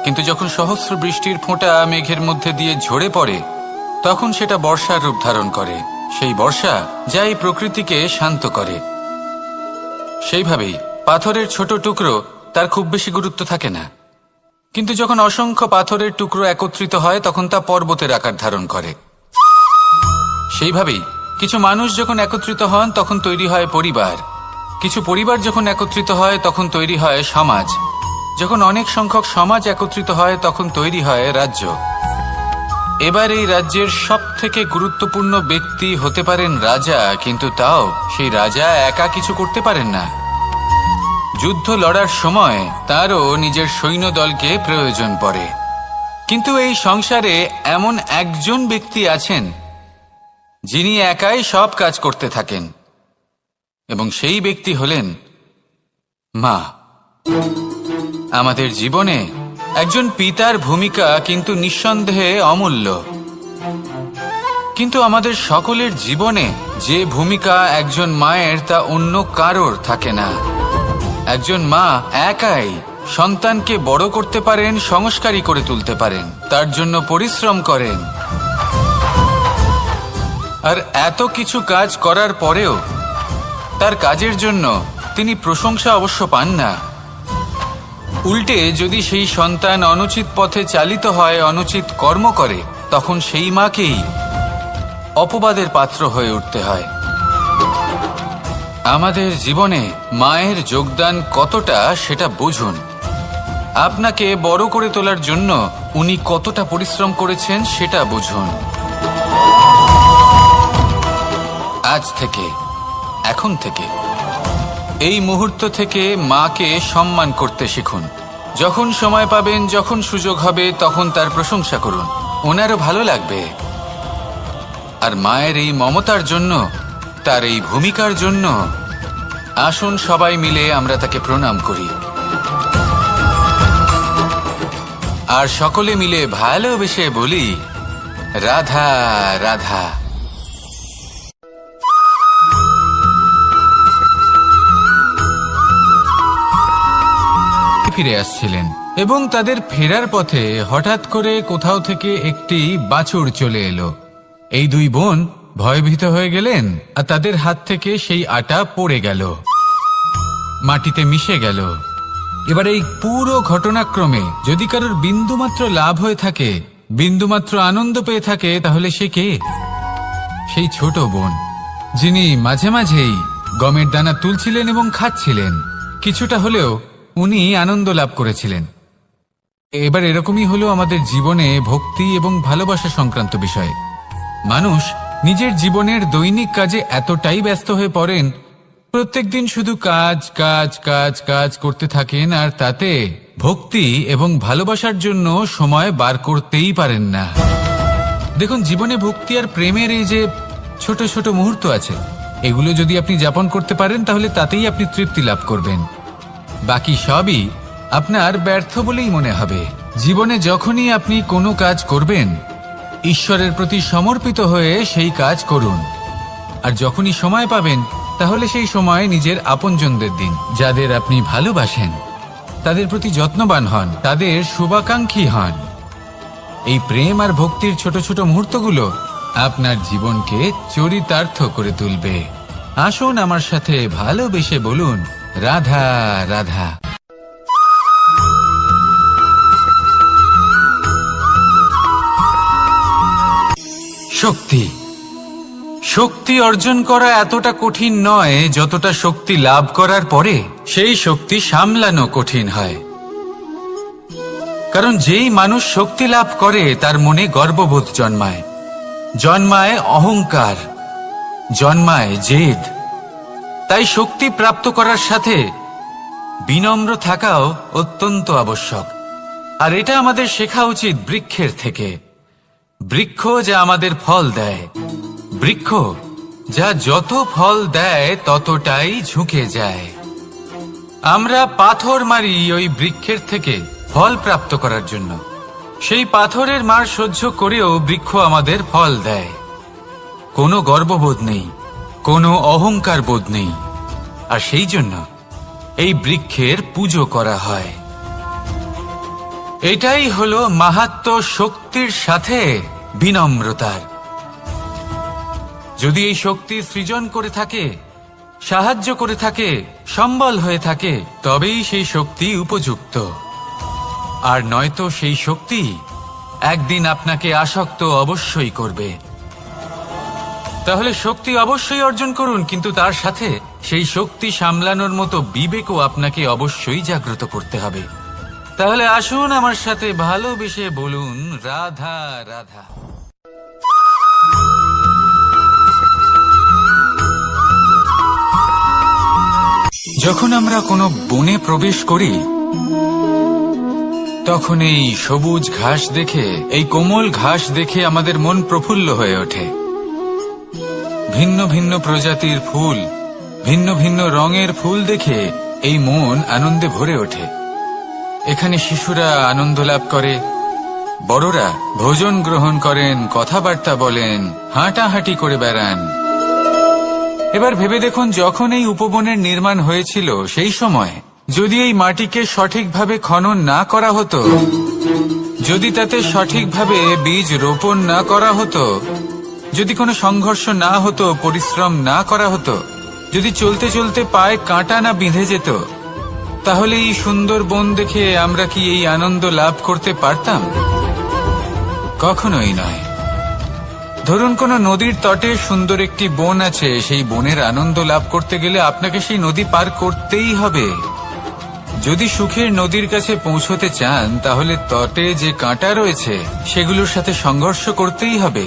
কিন্তু যখন সহস্র বৃষ্টির ফোঁটা মেঘের মধ্যে দিয়ে ঝরে পড়ে, তখন সেটা বর্ষার রূপ ধারণ করে। সেই বর্ষা যা এই প্রকৃতিকে শান্ত করে। সেইভাবেই পাথরের ছোট টুকরো, তার খুব বেশি গুরুত্ব থাকে না, কিন্তু যখন অসংখ্য পাথরের টুকরো একত্রিত হয় তখন তা পর্বতের আকার ধারণ করে। সেইভাবেই কিছু মানুষ যখন একত্রিত হন তখন তৈরি হয় পরিবার, কিছু পরিবার যখন একত্রিত হয় তখন তৈরি হয় সমাজ, যখন অনেক সংখ্যক সমাজ একত্রিত হয় তখন তৈরি হয় রাজ্য। এবার এই রাজ্যের সবথেকে গুরুত্বপূর্ণ ব্যক্তি হতে পারেন রাজা, কিন্তু তাও সেই রাজা একা কিছু করতে পারেন না। যুদ্ধ লড়ার সময় তারও নিজের সৈন্যদলকে প্রয়োজন পড়ে। কিন্তু এই সংসারে এমন একজন ব্যক্তি আছেন যিনি একাই সব কাজ করতে থাকেন, এবং সেই ব্যক্তি হলেন মা। আমাদের জীবনে একজন পিতার ভূমিকা কিন্তু নিঃসন্দেহে অমূল্য, কিন্তু আমাদের সকলের জীবনে যে ভূমিকা একজন মায়ের তা অন্য কারোর থাকে না। একজন মা একাই সন্তানকে বড় করতে পারেন, সংস্কারী করে তুলতে পারেন, তার জন্য পরিশ্রম করেন। আর এত কিছু কাজ করার পরেও তার কাজের জন্য তিনি প্রশংসা অবশ্য পান না। উল্টে যদি সেই সন্তান অনুচিত পথে চালিত হয়, অনুচিত কর্ম করে, তখন সেই মাকেই অপবাদের পাত্র হয়ে উঠতে হয়। আমাদের জীবনে মায়ের যোগদান কতটা সেটা বুঝুন। আপনাকে বড় করে তোলার জন্য উনি কতটা পরিশ্রম করেছেন সেটা বুঝুন। আজ থেকে, এখন থেকে, এই মুহূর্ত থেকে মাকে সম্মান করতে শিখুন। যখন সময় পাবেন, যখন সুযোগ হবে, তখন তার প্রশংসা করুন, ওনারও ভালো লাগবে। আর মায়ের এই মমতার জন্য, তার এই ভূমিকার জন্য আসুন সবাই মিলে আমরা তাকে প্রণাম করি, আর সকলে মিলে ভালোবেসে বলি, রাধা রাধা। ফিরে আসছিলেন এবং তাদের ফেরার পথে হঠাৎ করে কোথাও থেকে একটি বাছুর চলে এলো। এই দুই বোন ভয়ভীত হয়ে গেলেন, আর তাদের হাত থেকে সেই আটা পড়ে গেল, মাটিতে মিশে গেল। এবার এই পুরো ঘটনাক্রমে যদি কারোর বিন্দুমাত্র লাভ হয়ে থাকে, বিন্দুমাত্র আনন্দ পেয়ে থাকে, তাহলে সে কে? সেই ছোট বোন, যিনি মাঝে মাঝেই গমের দানা তুলছিলেন এবং খাচ্ছিলেন। কিছুটা হলেও উনি আনন্দ লাভ করেছিলেন। এবার এরকমই হলো আমাদের জীবনে ভক্তি এবং ভালোবাসা সংক্রান্ত বিষয়ে। মানুষ নিজের জীবনের দৈনিক কাজে এতটাই ব্যস্ত হয়ে পড়েন, প্রত্যেক দিন শুধু কাজ কাজ কাজ কাজ করতে থাকেন, আর তাতে ভক্তি এবং ভালোবাসার জন্য সময় বার করতেই পারেন না। দেখুন, জীবনে ভক্তি আর প্রেমের এই যে ছোট ছোট মুহূর্ত আছে, এগুলো যদি আপনি যাপন করতে পারেন তাহলে তাতেই আপনি তৃপ্তি লাভ করবেন। বাকি সবই আপনার ব্যর্থ বলেই মনে হবে। জীবনে যখনই আপনি কোনো কাজ করবেন, ঈশ্বরের প্রতি সমর্পিত হয়ে সেই কাজ করুন। আর যখনই সময় পাবেন, তাহলে সেই সময় নিজের আপনজনদের দিন, যাদের আপনি ভালোবাসেন, তাদের প্রতি যত্নবান হন, তাদের শুভাকাঙ্ক্ষী হন। এই প্রেম আর ভক্তির ছোট ছোট মুহূর্তগুলো আপনার জীবনকে চরিতার্থ করে তুলবে। আসুন আমার সাথে ভালোবেসে বলুন, রাধা রাধা। শক্তি শক্তি অর্জন করা এতটা কঠিন নয় যতটা শক্তি লাভ করার পরে সেই শক্তি সামলানো কঠিন হয়। কারণ যেই মানুষ শক্তি লাভ করে তার মনে গর্ববোধ জন্মায়, জন্মায় অহংকার, জন্মায় জেদ। তাই শক্তি প্রাপ্ত করার সাথে বিনম্র থাকাও অত্যন্ত আবশ্যক। আর এটা আমাদের শেখা উচিত বৃক্ষের থেকে। বৃক্ষ যা আমাদের ফল দেয়, বৃক্ষ যা যত ফল দেয় ততটাই ঝুঁকে যায়। আমরা পাথর মারি ওই বৃক্ষের থেকে ফল প্রাপ্ত করার জন্য। সেই পাথরের মার সহ্য করেও বৃক্ষ আমাদের ফল দেয়। কোনো গর্ববোধ নেই, কোনো অহংকার বোধ নেই, আর সেই জন্য এই বৃক্ষের পুজো করা হয়। এটাই হলো মাহাত্ম্য শক্তির সাথে বিনম্রতার। যদি এই শক্তি সৃজন করে থাকে, সাহায্য করে থাকে, সম্বল হয়ে থাকে, তবেই সেই শক্তি উপযুক্ত। আর নয়তো সেই শক্তি একদিন আপনাকে আসক্ত অবশ্যই করবে। তাহলে শক্তি অবশ্যই অর্জন করুন, কিন্তু তার সাথে সেই শক্তি সামলানোর মতো বিবেকও আপনাকে অবশ্যই জাগ্রত করতে হবে। তাহলে আসুন আমার সাথে ভালোবেসে বলুন, রাধা রাধা। যখন আমরা কোনো বনে প্রবেশ করি, তখন এই সবুজ ঘাস দেখে, এই কোমল ঘাস দেখে আমাদের মন প্রফুল্ল হয়ে ওঠে। ভিন্ন ভিন্ন প্রজাতির ফুল, ভিন্ন ভিন্ন রঙের ফুল দেখে এই মন আনন্দে ভরে ওঠে। এখানে শিশুরা আনন্দ লাভ করে, বড়রা ভোজন গ্রহণ করেন, কথাবার্তা বলেন, হাঁটাহাঁটি করে বেড়ান। এবার ভেবে দেখুন, যখন এই উপবনের নির্মাণ হয়েছিল সেই সময় যদি এই মাটিকে সঠিকভাবে খনন না করা হতো, যদি তাতে সঠিকভাবে বীজ রোপণ না করা হতো, যদি কোনো সংঘর্ষ না হতো, পরিশ্রম না করা হতো, যদি চলতে চলতে পায়ে কাঁটা না বিঁধে যেত, তাহলে এই সুন্দর বন দেখে আমরা কি এই আনন্দ লাভ করতে পারতাম? কখনোই নয়। ধরুন কোনো নদীর তটে সুন্দর একটি বন আছে, সেই বনের আনন্দ লাভ করতে গেলে আপনাকে সেই নদী পার করতেই হবে। যদি সুখের নদীর কাছে পৌঁছতে চান, তাহলে তটে যে কাঁটা রয়েছে সেগুলোর সাথে সংঘর্ষ করতেই হবে।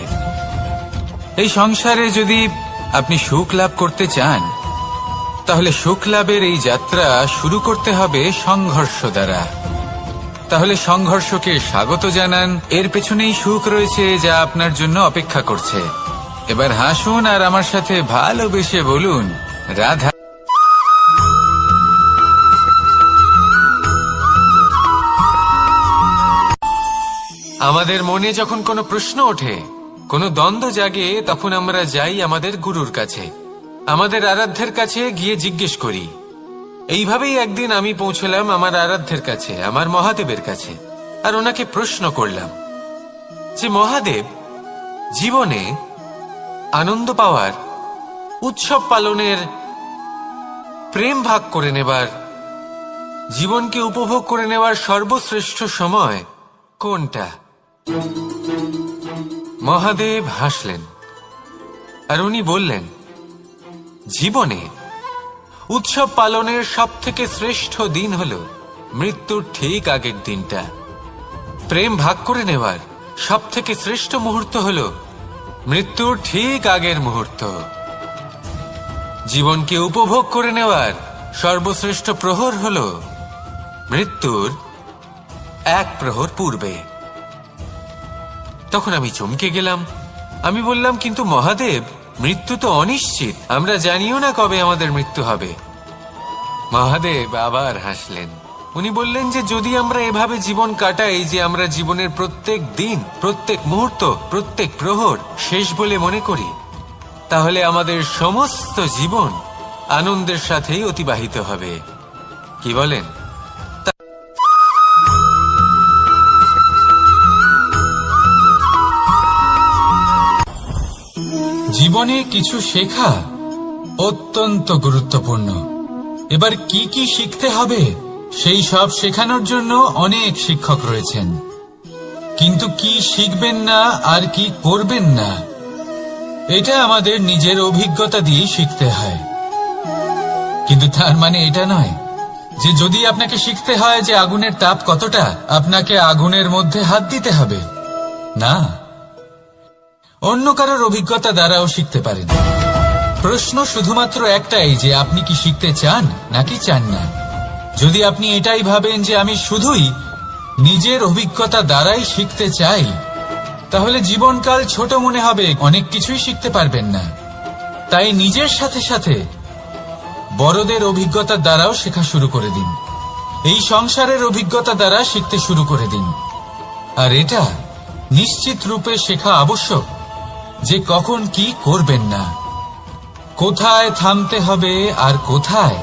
এই সংসারে যদি আপনি সুখ লাভ করতে চান, তাহলে সুখ লাভের এই যাত্রা শুরু করতে হবে সংঘর্ষ দ্বারা। তাহলে সংঘর্ষকে স্বাগত জানান, এর পেছনেই সুখ রয়েছে যা আপনার জন্য অপেক্ষা করছে। এবার হাসুন আর আমার সাথে ভালোবেসে বলুন, রাধা। আমাদের মনে যখন কোনো প্রশ্ন ওঠে, কোনো দ্বন্দ্ব জাগে, তখন আমরা যাই আমাদের গুরুর কাছে, আমাদের আরাধ্যের কাছে গিয়ে জিজ্ঞেস করি। এইভাবেই একদিন আমি পৌঁছলাম আমার আরাধ্যের কাছে, আমার মহাদেবের কাছে, আর ওনাকে প্রশ্ন করলাম যে মহাদেব, জীবনে আনন্দ পাওয়ার, উৎসব পালনের, প্রেম ভাগ করে নেবার, জীবনকে উপভোগ করে নেওয়ার সর্বশ্রেষ্ঠ সময় কোনটা? মহাদেব হাসলেন আর উনি বললেন, জীবনে উৎসব পালনের সব থেকে শ্রেষ্ঠ দিন হল মৃত্যুর ঠিক আগের দিনটা। প্রেম ভাগ করে নেওয়ার সব থেকে শ্রেষ্ঠ মুহূর্ত হল মৃত্যুর ঠিক আগের মুহূর্ত। জীবনকে উপভোগ করে নেওয়ার সর্বশ্রেষ্ঠ প্রহর হল মৃত্যুর এক প্রহর পূর্বে। তখন আমি চমকে গেলাম। আমি বললাম, কিন্তু মহাদেব, মৃত্যু তো অনিশ্চিত, আমরা জানিও না কবে আমাদের মৃত্যু হবে। মহাদেব আবার হাসলেন। উনি বললেন যে যদি আমরা এভাবে জীবন কাটাই যে আমরা জীবনের প্রত্যেক দিন, প্রত্যেক মুহূর্ত, প্রত্যেক প্রহর শেষ বলে মনে করি, তাহলে আমাদের সমস্ত জীবন আনন্দের সাথেই অতিবাহিত হবে। কি বলেন? জীবনে কিছু শেখা অত্যন্ত গুরুত্বপূর্ণ। এবার কি কি শিখতে হবে সেই সব শেখানোর জন্য অনেক শিক্ষক রয়েছেন, কিন্তু কি শিখবেন না আর কি করবেন না, এটা আমাদের নিজের অভিজ্ঞতা দিয়ে শিখতে হয়। কিন্তু তার মানে এটা নয় যে যদি আপনাকে শিখতে হয় যে আগুনের তাপ কতটা, আপনাকে আগুনের মধ্যে হাত দিতে হবে। না, অন্য কারোর অভিজ্ঞতা দ্বারাও শিখতে পারেন। প্রশ্ন শুধুমাত্র একটাই যে আপনি কি শিখতে চান নাকি চান না। যদি আপনি এটাই ভাবেন যে আমি শুধুই নিজের অভিজ্ঞতা দ্বারাই শিখতে চাই, তাহলে জীবনকাল ছোট মনে হবে, অনেক কিছুই শিখতে পারবেন না। তাই নিজের সাথে সাথে বড়দের অভিজ্ঞতার দ্বারাও শেখা শুরু করে দিন। এই সংসারের অভিজ্ঞতা দ্বারা শিখতে শুরু করে দিন। আর এটা নিশ্চিত রূপে শেখা আবশ্যক যে কখন কি করবেন না, কোথায় থামতে হবে আর কোথায়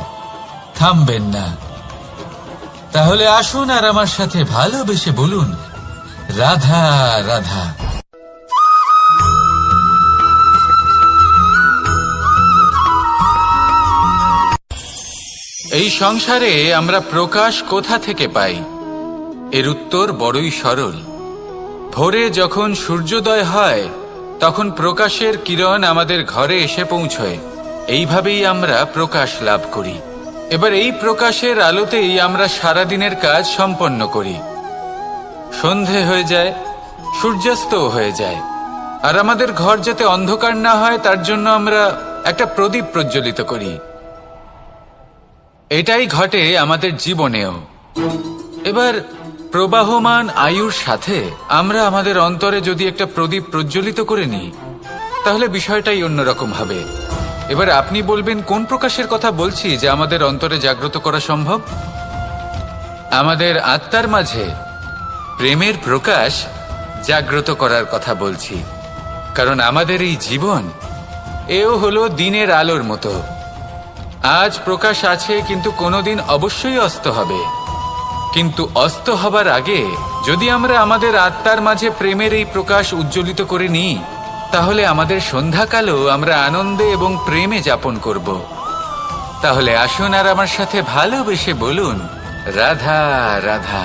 থামবেন না। তাহলে আসুন আর আমার সাথে ভালোবেসে বলুন, রাধা রাধা। এই সংসারে আমরা প্রকাশ কোথা থেকে পাই? এর উত্তর বড়ই সরল। ভোরে যখন সূর্যোদয় হয় তখন প্রকাশের কিরণ আমাদের ঘরে এসে পৌঁছয়। এইভাবেই আমরা প্রকাশ লাভ করি। এবার এই প্রকাশের আলোতেই আমরা সারাদিনের কাজ সম্পন্ন করি। সন্ধে হয়ে যায়, সূর্যাস্তও হয়ে যায়। আর আমাদের ঘর যাতে অন্ধকার না হয় তার জন্য আমরা একটা প্রদীপ প্রজ্বলিত করি। এটাই ঘটে আমাদের জীবনেও। এবার প্রবাহমান আয়ুর সাথে আমরা আমাদের অন্তরে যদি একটা প্রদীপ প্রজ্বলিত করে নিই তাহলে বিষয়টাই অন্যরকম হবে। এবার আপনি বলবেন কোন প্রকাশের কথা বলছি যে আমাদের অন্তরে জাগ্রত করা সম্ভব? আমাদের আত্মার মাঝে প্রেমের প্রকাশ জাগ্রত করার কথা বলছি। কারণ আমাদের এই জীবন এও হলো দিনের আলোর মতো। আজ প্রকাশ আছে কিন্তু কোনোদিন অবশ্যই অস্ত হবে। কিন্তু অস্ত হবার আগে যদি আমরা আমাদের আত্মার মাঝে প্রেমের এই প্রকাশ উজ্জ্বলিত করে নিই তাহলে আমাদের সন্ধ্যাকালও আমরা আনন্দে এবং প্রেমে যাপন করব। তাহলে আসুন আর আমার সাথে ভালোবেসে বলুন, রাধা রাধা।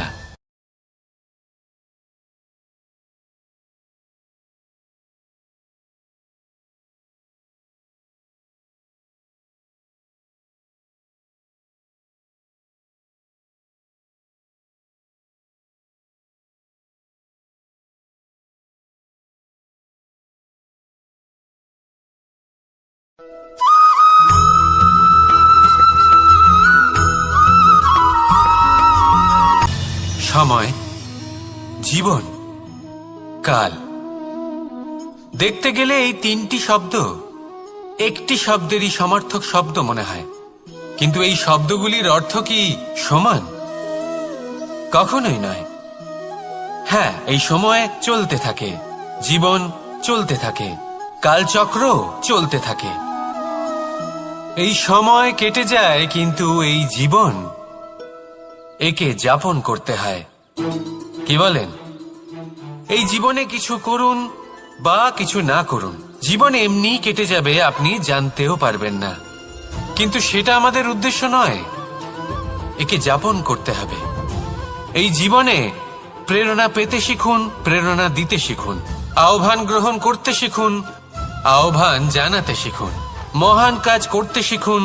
সময়, জীবন, কাল। দেখতে গেলে এই তিনটি শব্দ একটি শব্দেরই সমার্থক শব্দ মনে হয়, কিন্তু এই শব্দগুলির অর্থ কি সমান? কখনোই নয়। হ্যাঁ, এই সময় চলতে থাকে, জীবন চলতে থাকে, কালচক্র চলতে থাকে। এই সময় কেটে যায় কিন্তু এই জীবন একে যাপন করতে হয়। কি বলেন? এই জীবনে কিছু করুন বা কিছু না করুন, জীবন এমনি কেটে যাবে, আপনি জানতেও পারবেন না। কিন্তু সেটা আমাদের উদ্দেশ্য নয়, একে যাপন করতে হবে। এই জীবনে প্রেরণা পেতে শিখুন, প্রেরণা দিতে শিখুন, আহ্বান গ্রহণ করতে শিখুন, আহ্বান জানাতে শিখুন, মহান কাজ করতে শিখুন,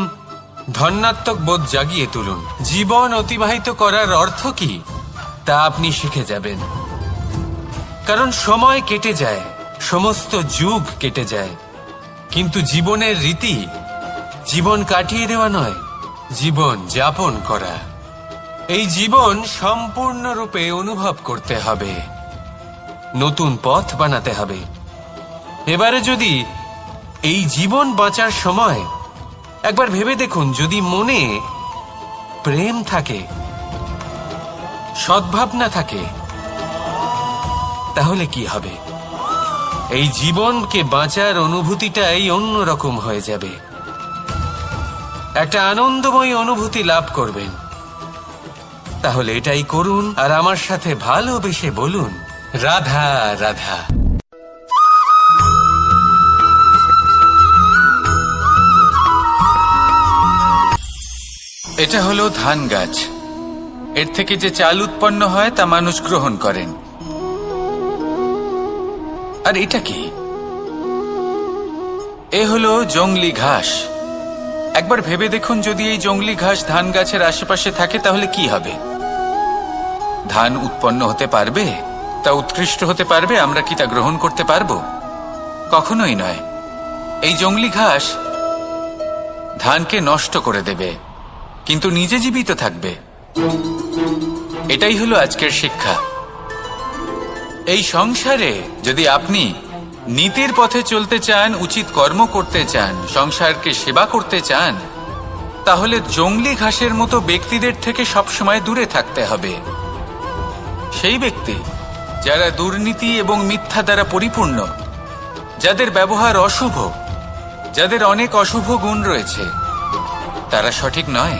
ধন্যাত্মক বোধ জাগিয়ে তুলুন। জীবন অতিবাহিত করার অর্থ কি তা আপনি শিখে যাবেন। কারণ সময় কেটে যায়, সমস্ত যুগ কেটে যায়, কিন্তু জীবনের রীতি জীবন কাটিয়ে দেওয়া নয়, জীবন যাপন করা। এই জীবন সম্পূর্ণরূপে অনুভব করতে হবে, নতুন পথ বানাতে হবে। এবারে যদি এই জীবন বাঁচার সময় একবার ভেবে দেখুন, যদি মনে প্রেম থাকে, সদ্ভাবনা থাকে, তাহলে কি হবে? এই জীবনকে বাঁচার অনুভূতিটাই অন্যরকম হয়ে যাবে, একটা আনন্দময় অনুভূতি লাভ করবেন। তাহলে এটাই করুন আর আমার সাথে ভালোবেসে বলুন, রাধা রাধা। এটা হলো ধান গাছ। এর থেকে যে চাল উৎপন্ন হয় তা মানুষ গ্রহণ করেন। আর এটা কি? এ হলো জংলি ঘাস। একবার ভেবে দেখুন, যদি এই জংলি ঘাস ধান গাছের আশেপাশে থাকে তাহলে কি হবে? ধান উৎপন্ন হতে পারবে? তা উৎকৃষ্ট হতে পারবে? আমরা কি তা গ্রহণ করতে পারবো? কখনোই নয়। এই জংলি ঘাস ধানকে নষ্ট করে দেবে, কিন্তু নিজে জীবিত থাকবে। এটাই হলো আজকের শিক্ষা। এই সংসারে যদি আপনি নীতির পথে চলতে চান, উচিত কর্ম করতে চান, সংসারকে সেবা করতে চান, তাহলে জংলি ঘাসের মতো ব্যক্তিদের থেকে সবসময় দূরে থাকতে হবে। সেই ব্যক্তি যারা দুর্নীতি এবং মিথ্যা দ্বারা পরিপূর্ণ, যাদের ব্যবহার অশুভ, যাদের অনেক অশুভ গুণ রয়েছে, তারা সঠিক নয়।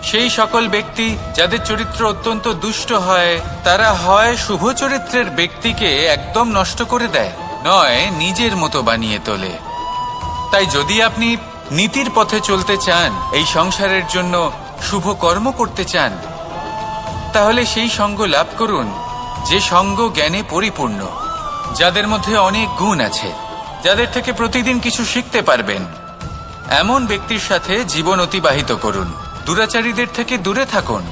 সেই সকল ব্যক্তি যাদের চরিত্র অত্যন্ত দুষ্ট হয়, তারা হয় শুভ চরিত্রের ব্যক্তিকে একদম নষ্ট করে দেয়, নয় নিজের মতো বানিয়ে তোলে। তাই যদি আপনি নীতির পথে চলতে চান, এই সংসারের জন্য শুভ কর্ম করতে চান, তাহলে সেই সঙ্গ লাভ করুন যে সঙ্গ জ্ঞানে পরিপূর্ণ, যাদের মধ্যে অনেক গুণ আছে, যাদের থেকে প্রতিদিন কিছু শিখতে পারবেন। এমন ব্যক্তির সাথে জীবন অতিবাহিত করুন, দুরাচারীদের থেকে দূরে থাকুন।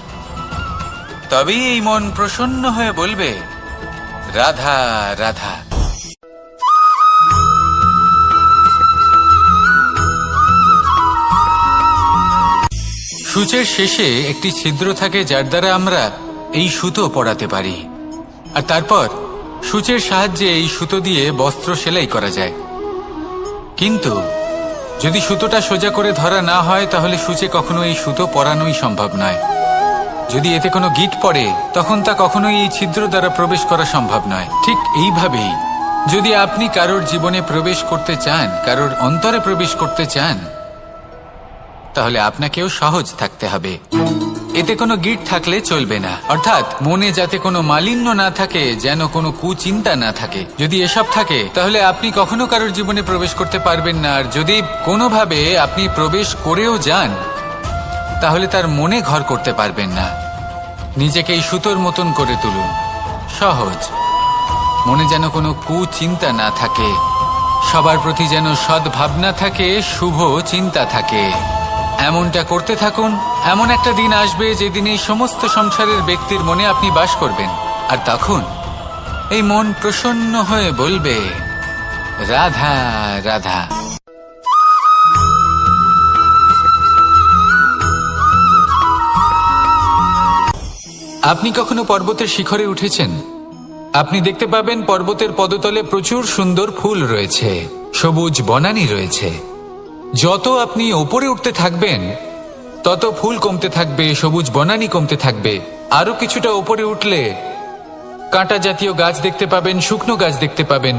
তবেই এই মন প্রসন্ন হয়ে বলবে, রাধা রাধা। সূচের শেষে একটি ছিদ্র থাকে, যার দ্বারা আমরা এই সুতো পরাতে পারি, আর তারপর সূচের সাহায্যে এই সুতো দিয়ে বস্ত্র সেলাই করা যায়। কিন্তু যদি সুতোটা সোজা করে ধরা না হয়, তাহলে সূচে কখনো এই সুতো পরানোই সম্ভব নয়। যদি এতে কোনো গিঁট পড়ে, তখন তা কখনোই এই ছিদ্র দ্বারা প্রবেশ করা সম্ভব নয়। ঠিক এইভাবেই যদি আপনি কারোর জীবনে প্রবেশ করতে চান, কারোর অন্তরে প্রবেশ করতে চান, তাহলে আপনাকেও সহজ থাকতে হবে। এতে কোনো গিঁট থাকলে চলবে না, অর্থাৎ মনে যাতে কোনো মালিন্য না থাকে, যেন কোনো কুচিন্তা না থাকে। যদি এসব থাকে, তাহলে আপনি কখনো কারোর জীবনে প্রবেশ করতে পারবেন না। আর যদি কোনোভাবে আপনি প্রবেশ করেও যান, তাহলে তার মনে ঘর করতে পারবেন না। নিজেকে এই সুতোর মতন করে তুলুন, সহজ। মনে যেন কোনো কুচিন্তা না থাকে, সবার প্রতি যেন সদ্ভাবনা থাকে, শুভ চিন্তা থাকে। এমনটা করতে থাকুন। এমন একটা দিন আসবে যেদিন এই সমস্ত সংসারের ব্যক্তির মনে আপনি বাস করবেন, আর তখন এই মন প্রসন্ন হয়ে বলবে, রাধা রাধা। আপনি কখনো পর্বতের শিখরে উঠেছেন? আপনি দেখতে পাবেন পর্বতের পদতলে প্রচুর সুন্দর ফুল রয়েছে, সবুজ বনানী রয়েছে। যত আপনি ওপরে উঠতে থাকবেন, তত ফুল কমতে থাকবে, সবুজ বনানী কমতে থাকবে। আরো কিছুটা ওপরে উঠলে কাঁটা জাতীয় গাছ দেখতে পাবেন, শুকনো গাছ দেখতে পাবেন।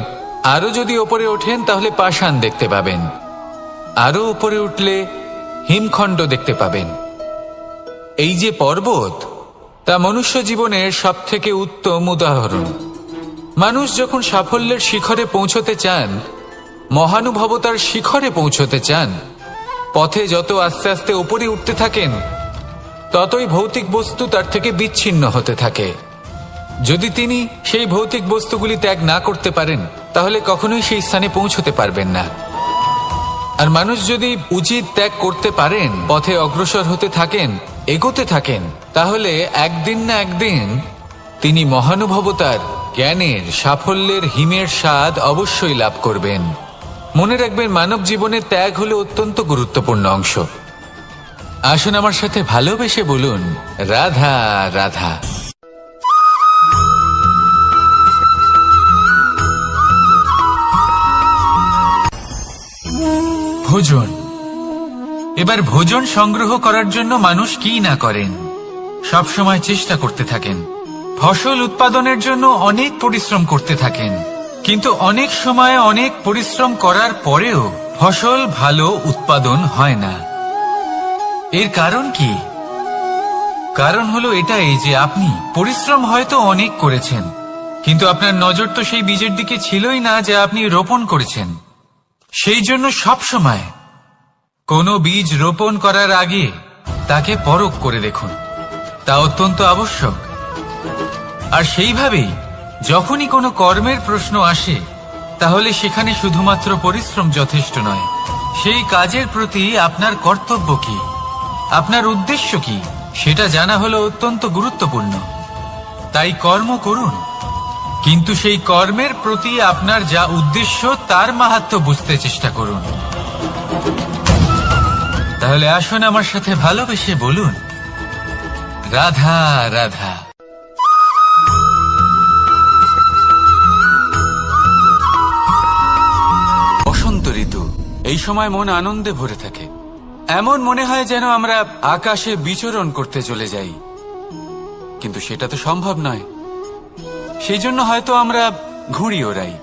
আরো যদি ওপরে ওঠেন, তাহলে পাষাণ দেখতে পাবেন। আরো উপরে উঠলে হিমখণ্ড দেখতে পাবেন। এই যে পর্বত, তা মনুষ্য জীবনের সব থেকে উত্তম উদাহরণ। মানুষ যখন সাফল্যের শিখরে পৌঁছতে চান, মহানুভবতার শিখরে পৌঁছতে চান, পথে যত আস্তে আস্তে উপরে উঠতে থাকেন, ততই ভৌতিক বস্তু তার থেকে বিচ্ছিন্ন হতে থাকে। যদি তিনি সেই ভৌতিক বস্তুগুলি ত্যাগ না করতে পারেন, তাহলে কখনোই সেই স্থানে পৌঁছতে পারবেন না। আর মানুষ যদি উচিত ত্যাগ করতে পারেন, পথে অগ্রসর হতে থাকেন, এগোতে থাকেন, তাহলে একদিন না একদিন তিনি মহানুভবতার, জ্ঞানের, সাফল্যের হিমের স্বাদ অবশ্যই লাভ করবেন। মনে রাখবেন, মানব জীবনে ত্যাগ হলো অত্যন্ত গুরুত্বপূর্ণ অংশ। আসুন আমার সাথে ভালোবেসে বলুন, রাধা রাধা। ভোজন। এবার ভোজন সংগ্রহ করার জন্য মানুষ কি না করেন, সব সময় চেষ্টা করতে থাকেন। ফসল উৎপাদনের জন্য অনেক পরিশ্রম করতে থাকেন, কিন্তু অনেক সময় অনেক পরিশ্রম করার পরেও ফসল ভালো উৎপাদন হয় না। এর কারণ কি? কারণ হলো এটাই যে আপনি পরিশ্রম হয়তো অনেক করেছেন, কিন্তু আপনার নজর তো সেই বীজের দিকে ছিলই না যা আপনি রোপণ করেছেন। সেই জন্য সব সময় কোনো বীজ রোপণ করার আগে তাকে পরখ করে দেখুন, তা অত্যন্ত আবশ্যক। আর সেইভাবেই যখনই কোনো কর্মের প্রশ্ন আসে, তাহলে সেখানে শুধুমাত্র পরিশ্রম যথেষ্ট নয়। সেই কাজের প্রতি আপনার কর্তব্য কি, আপনার উদ্দেশ্য কি, সেটা জানা হলো অত্যন্ত গুরুত্বপূর্ণ। তাই কর্ম করুন, কিন্তু সেই কর্মের প্রতি আপনার যা উদ্দেশ্য, তার মাহাত্ম্য বুঝতে চেষ্টা করুন। তাহলে আসুন আমার সাথে ভালোবেসে বলুন, রাধা রাধা। বসন্ত ঋতু, এই সময় মন আনন্দে ভরে থাকে। এমন মনে হয় যেন আমরা আকাশে বিচরণ করতে চলে যাই, কিন্তু সেটা তো সম্ভব নয়। সেই জন্য হয়তো আমরা ঘুড়ি ওড়াই,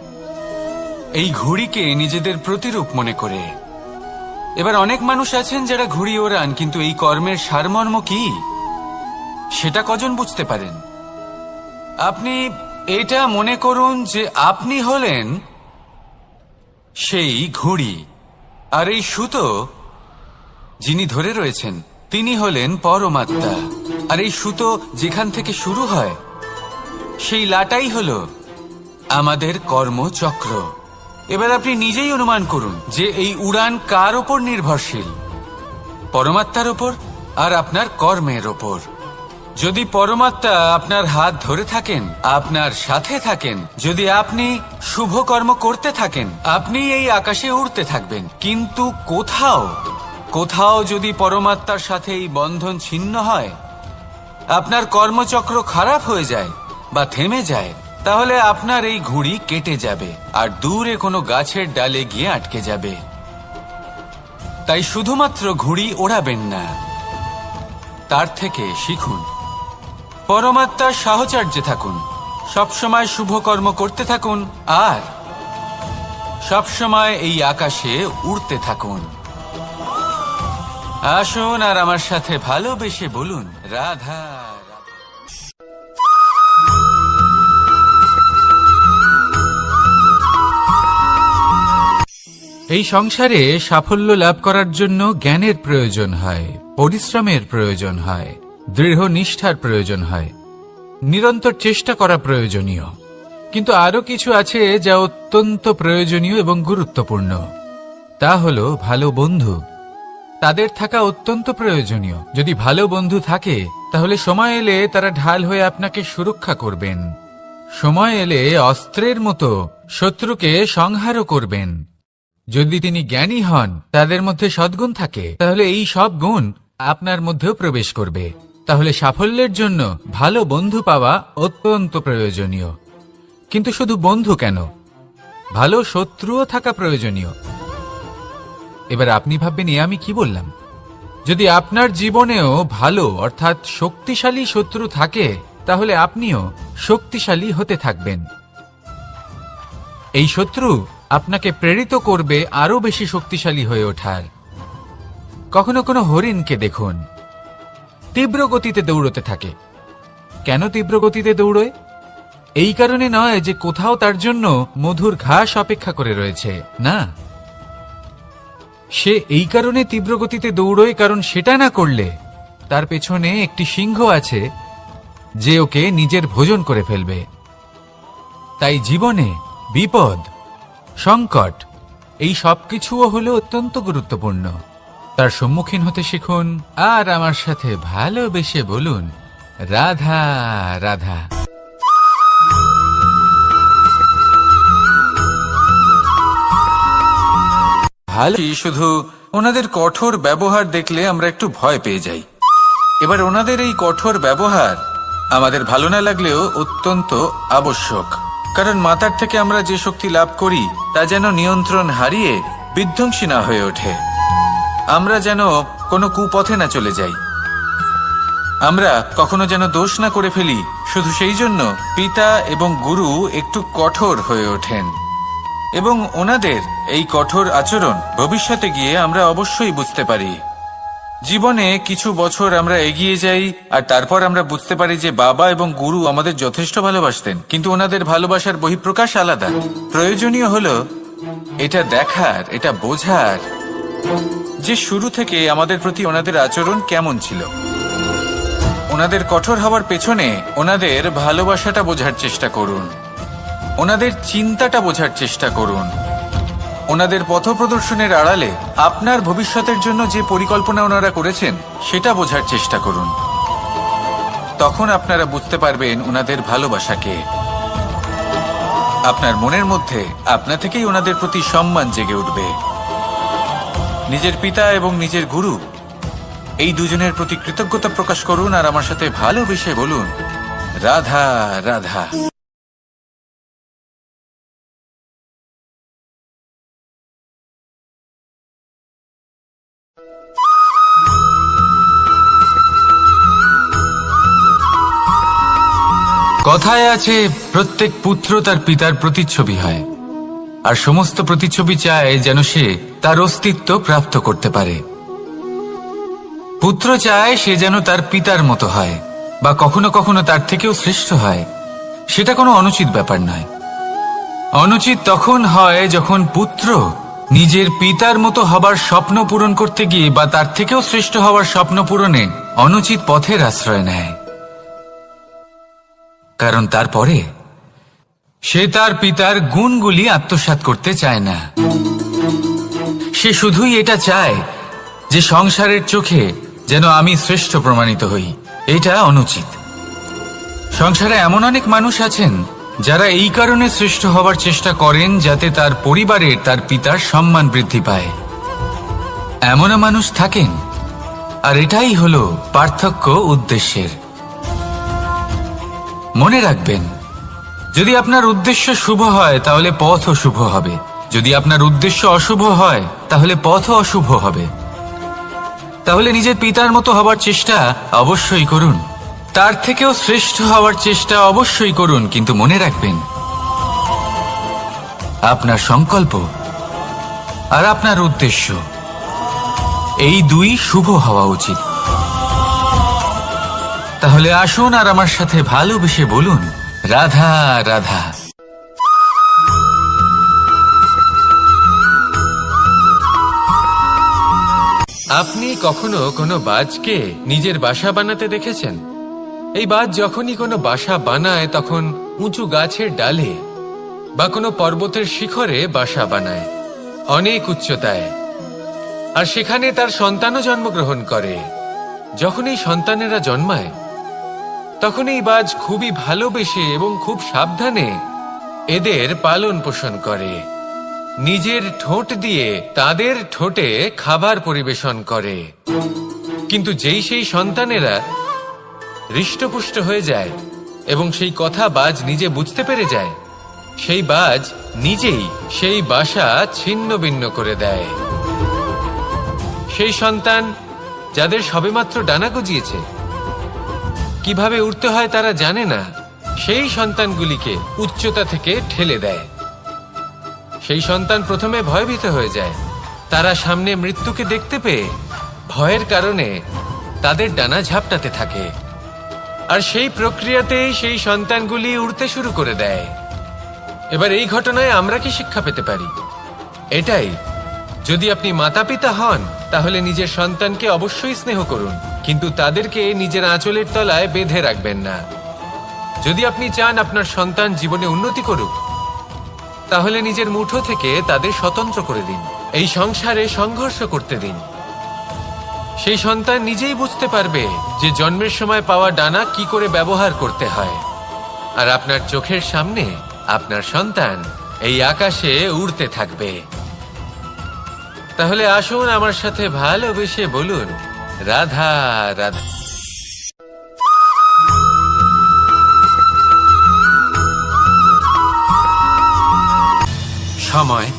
এই ঘুড়িকে নিজেদের প্রতিরূপ মনে করে। এবার অনেক মানুষ আছেন যারা ঘুড়ি ওড়ান, কিন্তু এই কর্মের সারমর্ম কি সেটা কজন বুঝতে পারেন? আপনি এটা মনে করুন যে আপনি হলেন সেই ঘুড়ি, আর এই সুতো যিনি ধরে রয়েছেন তিনি হলেন পরমাত্মা। আর এই সুতো যেখান থেকে শুরু হয় সেই লাটাই হলো আমাদের কর্মচক্র। এবার আপনি নিজেই অনুমান করুন যে এই উড়ান কার ওপর নির্ভরশীল, পরমাত্মার ওপর আর আপনার কর্মের ওপর। যদি পরমাত্মা আপনার হাত ধরে থাকেন, আপনার সাথে থাকেন, যদি আপনি শুভ কর্ম করতে থাকেন, আপনি এই আকাশে উড়তে থাকবেন। কিন্তু কোথাও কোথাও যদি পরমাত্মার সাথে এই বন্ধন ছিন্ন হয়, আপনার কর্মচক্র খারাপ হয়ে যায় বা থেমে যায়, তাহলে আপনার এই ঘুড়ি কেটে যাবে আর দূরে কোনো গাছের ডালে গিয়ে আটকে যাবে। তাই শুধুমাত্র ঘুড়ি ওড়াবেন না, তার থেকে শিখুন, পরমাত্মার সাহচর্যে থাকুন, সবসময় শুভ কর্ম করতে থাকুন আর সবসময় এই আকাশে উড়তে থাকুন। আসুন আর আমার সাথে ভালোবেসে বলুন, রাধা। এই সংসারে সাফল্য লাভ করার জন্য জ্ঞানের প্রয়োজন হয়, পরিশ্রমের প্রয়োজন হয়, দৃঢ় নিষ্ঠার প্রয়োজন হয়, নিরন্তর চেষ্টা করা প্রয়োজনীয়। কিন্তু আরো কিছু আছে যা অত্যন্ত প্রয়োজনীয় এবং গুরুত্বপূর্ণ। তা হলো ভালো বন্ধু। তাদের থাকা অত্যন্ত প্রয়োজনীয়। যদি ভালো বন্ধু থাকে তাহলে সময় এলে তারা ঢাল হয়ে আপনাকে সুরক্ষা করবেন। সময় এলে অস্ত্রের মতো শত্রুকে সংহারও করবেন। যদি তিনি জ্ঞানী হন, তাদের মধ্যে সদ্গুণ থাকে, তাহলে এই সব গুণ আপনার মধ্যেও প্রবেশ করবে। তাহলে সাফল্যের জন্য ভালো বন্ধু পাওয়া অত্যন্ত প্রয়োজনীয়। কিন্তু শুধু বন্ধু কেন, ভালো শত্রুও থাকা প্রয়োজনীয়। এবার আপনি ভাববেন, আমি কি বললাম? যদি আপনার জীবনেও ভালো অর্থাৎ শক্তিশালী শত্রু থাকে, তাহলে আপনিও শক্তিশালী হতে থাকবেন। এই শত্রু আপনাকে প্রেরিত করবে আরো বেশি শক্তিশালী হয়ে ওঠার। কখনো কোনো হরিণকে দেখুন, তীব্র গতিতে দৌড়তে থাকে। কেন তীব্র গতিতে দৌড়য়? এই কারণে নয় যে কোথাও তার জন্য মধুর ঘাস অপেক্ষা করে রয়েছে, না। সে এই কারণে তীব্র গতিতে দৌড়য় কারণ সেটা না করলে তার পেছনে একটি সিংহ আছে যে ওকে নিজের ভোজন করে ফেলবে। তাই জীবনে বিপদ, সংকট, এই সবকিছুও হলো অত্যন্ত গুরুত্বপূর্ণ। তার সম্মুখীন হতে শিখুন আর আমার সাথে ভালোবেসে বলুন, রাধা রাধা। ভালো, শুধু ওনাদের কঠোর ব্যবহার দেখলে আমরা একটু ভয় পেয়ে যাই। এবার ওনাদের এই কঠোর ব্যবহার আমাদের ভালো না লাগলেও অত্যন্ত আবশ্যক, কারণ মাতার থেকে আমরা যে শক্তি লাভ করি তা যেন নিয়ন্ত্রণ হারিয়ে বিধ্বংসী না হয়ে ওঠে। আমরা যেন কোনো কুপথে না চলে যাই, আমরা কখনো যেন দোষ না করে ফেলি। শুধু সেই জন্য পিতা এবং গুরু একটু কঠোর হয়ে ওঠেন, এবং ওনাদের এই কঠোর আচরণ ভবিষ্যতে গিয়ে আমরা অবশ্যই বুঝতে পারি। জীবনে কিছু বছর আমরা এগিয়ে যাই আর তারপর আমরা বুঝতে পারি যে বাবা এবং গুরু আমাদের যথেষ্ট ভালোবাসতেন, কিন্তু ওনাদের ভালোবাসার বহিঃপ্রকাশ আলাদা। প্রয়োজনীয় হলো এটা দেখার, এটা বোঝার যে শুরু থেকে আমাদের প্রতি ওনাদের আচরণ কেমন ছিল। ওনাদের কঠোর হওয়ার পেছনে ওনাদের ভালোবাসাটা বোঝার চেষ্টা করুন, ওনাদের চিন্তাটা বোঝার চেষ্টা করুন, ওনাদের পথপ্রদর্শনের আড়ালে আপনার ভবিষ্যতের জন্য যে পরিকল্পনা ওনারা করেছেন সেটা বোঝার চেষ্টা করুন। তখন আপনারা বুঝতে পারবেন ওনাদের ভালোবাসাকে। আপনার মনের মধ্যে আপনা থেকেই ওনাদের প্রতি সম্মান জেগে উঠবে। নিজের পিতা এবং নিজের গুরু এই দুজনের প্রতি কৃতজ্ঞতা প্রকাশ করুন আর আমার সাথে ভালোবেসে বলুন, রাধা রাধা। কথায় আছে, প্রত্যেক পুত্র তার পিতার প্রতিচ্ছবি হয়, আর সমস্ত প্রতিচ্ছবি চায় যেন সে তার অস্তিত্ব প্রাপ্ত করতে পারে। পুত্র চায় সে যেন তার পিতার মতো হয়, বা কখনো কখনো তার থেকেও শ্রেষ্ঠ হয়। সেটা কোনো অনুচিত ব্যাপার নয়। অনুচিত তখন হয় যখন পুত্র নিজের পিতার মতো হবার স্বপ্ন পূরণ করতে গিয়ে বা তার থেকেও শ্রেষ্ঠ হওয়ার স্বপ্ন পূরণে অনুচিত পথের আশ্রয় নেয়। কারণ তারপরে সে তার পিতার গুণগুলি আত্মসাৎ করতে চায় না। সে শুধুই এটা চায় যে সংসারের চোখে যেন আমি শ্রেষ্ঠ প্রমাণিত হই। এটা অনুচিত। সংসারে এমন অনেক মানুষ আছেন যারা এই কারণে শ্রেষ্ঠ হবার চেষ্টা করেন যাতে তার পরিবারের তার পিতার সম্মান বৃদ্ধি পায়। এমনও মানুষ থাকেন, আর এটাই হলো পার্থক্য উদ্দেশ্যের। মনে রাখবেন, যদি আপনার উদ্দেশ্য শুভ হয় তাহলে পথও শুভ হবে, যদি আপনার উদ্দেশ্য অশুভ হয় তাহলে পথও অশুভ হবে। তাহলে নিজের পিতার মতো হবার চেষ্টা অবশ্যই করুন, তার থেকেও শ্রেষ্ঠ হওয়ার চেষ্টা অবশ্যই করুন, কিন্তু মনে রাখবেন আপনার সংকল্প আর আপনার উদ্দেশ্য এই দুই শুভ হওয়া উচিত। তাহলে আসুন আর আমার সাথে ভালোবেসে বলুন, রাধা রাধা। আপনি কখনো কোনো বাজকে নিজের বাসা বানাতে দেখেছেন? এই বাজ যখনই কোনো বাসা বানায় তখন উঁচু গাছের ডালে বা কোনো পর্বতের শিখরে বাসা বানায়, অনেক উচ্চতায়, আর সেখানে তার সন্তানও জন্মগ্রহণ করে। যখন এই সন্তানেরা জন্মায় তখন এই বাজ খুবই ভালোবেসে এবং খুব সাবধানে এদের পালন পোষণ করে। নিজের ঠোঁট দিয়ে তাদের ঠোঁটে খাবার পরিবেশন করে। কিন্তু যেই সেই সন্তানেরা হৃষ্টপুষ্ট হয়ে যায় এবং সেই কথা বাজ নিজে বুঝতে পেরে যায়, সেই বাজ নিজেই সেই বাসা ছিন্ন ভিন্ন করে দেয়। সেই সন্তান যাদের সবেমাত্র ডানা গজিয়েছে, কিভাবে উড়তে হয় তারা জানে না, সেই সন্তানগুলিকে উচ্চতা থেকে ঠেলে দেয়। সেই সন্তান প্রথমে ভয়ভীত হয়ে যায়। তারা সামনে মৃত্যুকে দেখতে পেয়ে ভয়ের কারণে তাদের ডানা ঝাপটাতে থাকে, আর সেই প্রক্রিয়াতেই সেই সন্তানগুলি উড়তে শুরু করে দেয়। এবার এই ঘটনায় আমরা কি শিক্ষা পেতে পারি? এটাই, যদি আপনি মাতা পিতা হন তাহলে নিজের সন্তানকে অবশ্যই স্নেহ করুন, কিন্তু তাদেরকে নিজের আঁচলের তলায় বেঁধে রাখবেন না। যদি আপনি চান আপনার সন্তান জীবনে উন্নতি করুক, তাহলে নিজের মুঠো থেকে তাদের স্বতন্ত্র করে দিন। এই সংসারে সংঘর্ষ করতে দিন। সেই সন্তান নিজেই বুঝতে পারবে যে জন্মের সময় পাওয়া ডানা কি করে ব্যবহার করতে হয়। আর আপনার চোখের সামনে আপনার সন্তান এই আকাশে উড়তে থাকবে। তাহলে আসুন আমার সাথে ভালোবেসে বলুন, রাধা রাধা। সময়,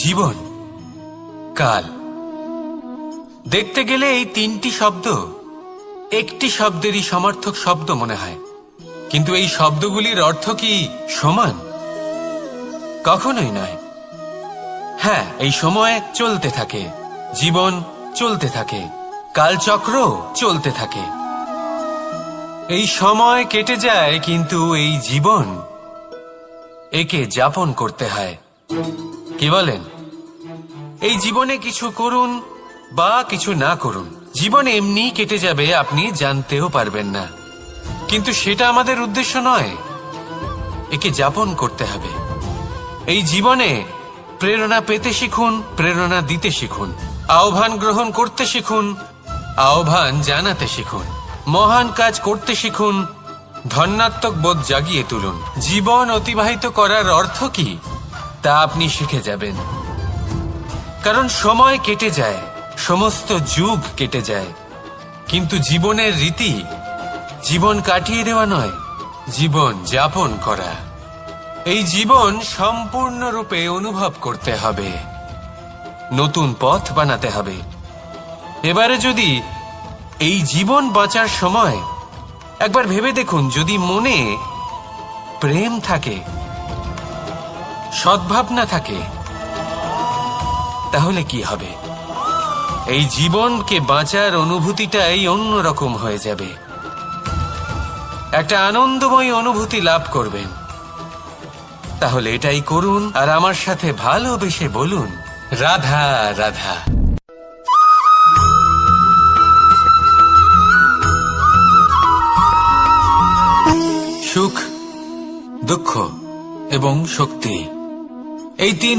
জীবন, কাল। দেখতে গেলে এই তিনটি শব্দ একটি শব্দেরই সমার্থক শব্দ মনে হয়, কিন্তু এই শব্দগুলির অর্থ কি সমান? কখনোই নয়। হ্যাঁ, এই সময় চলতে থাকে, জীবন চলতে থাকে, কালচক্র চলতে থাকে। এই সময় কেটে যায়, কিন্তু এই জীবন একে যাপন করতে হয়। কি বলেন? এই জীবনে কিছু করুন বা কিছু না করুন, জীবন এমনি কেটে যাবে, আপনি জানতেও পারবেন না। কিন্তু সেটা আমাদের উদ্দেশ্য নয়। একে যাপন করতে হবে। এই জীবনে প্রেরণা পেতে শিখুন, প্রেরণা দিতে শিখুন, আহ্বান গ্রহণ করতে শিখুন, আহ্বান জানাতে শিখুন, মহান কাজ করতে শিখুন, ধন্যাত্মক বোধ জাগিয়ে তুলুন। জীবন অতিবাহিত করার অর্থ কি তা আপনি শিখে যাবেন। কারণ সময় কেটে যায়, সমস্ত যুগ কেটে যায়, কিন্তু জীবনের রীতি জীবন কাটিয়ে দেওয়া নয়, জীবন যাপন করা। এই জীবন সম্পূর্ণরূপে অনুভব করতে হবে, নতুন পথ বানাতে হবে। এবারে যদি এই জীবন বাঁচার সময় একবার ভেবে দেখুন, যদি মনে প্রেম থাকে, সদ্ভাবনা থাকে, তাহলে কি হবে? এই জীবনকে বাঁচার অনুভূতিটাই অন্যরকম হয়ে যাবে। একটা আনন্দময় অনুভূতি লাভ করবেন। তাহলে এটাই করুন আর আমার সাথে ভালোবেসে বলুন, রাধা রাধা। সুখ, দুঃখ এবং শক্তি, এই তিন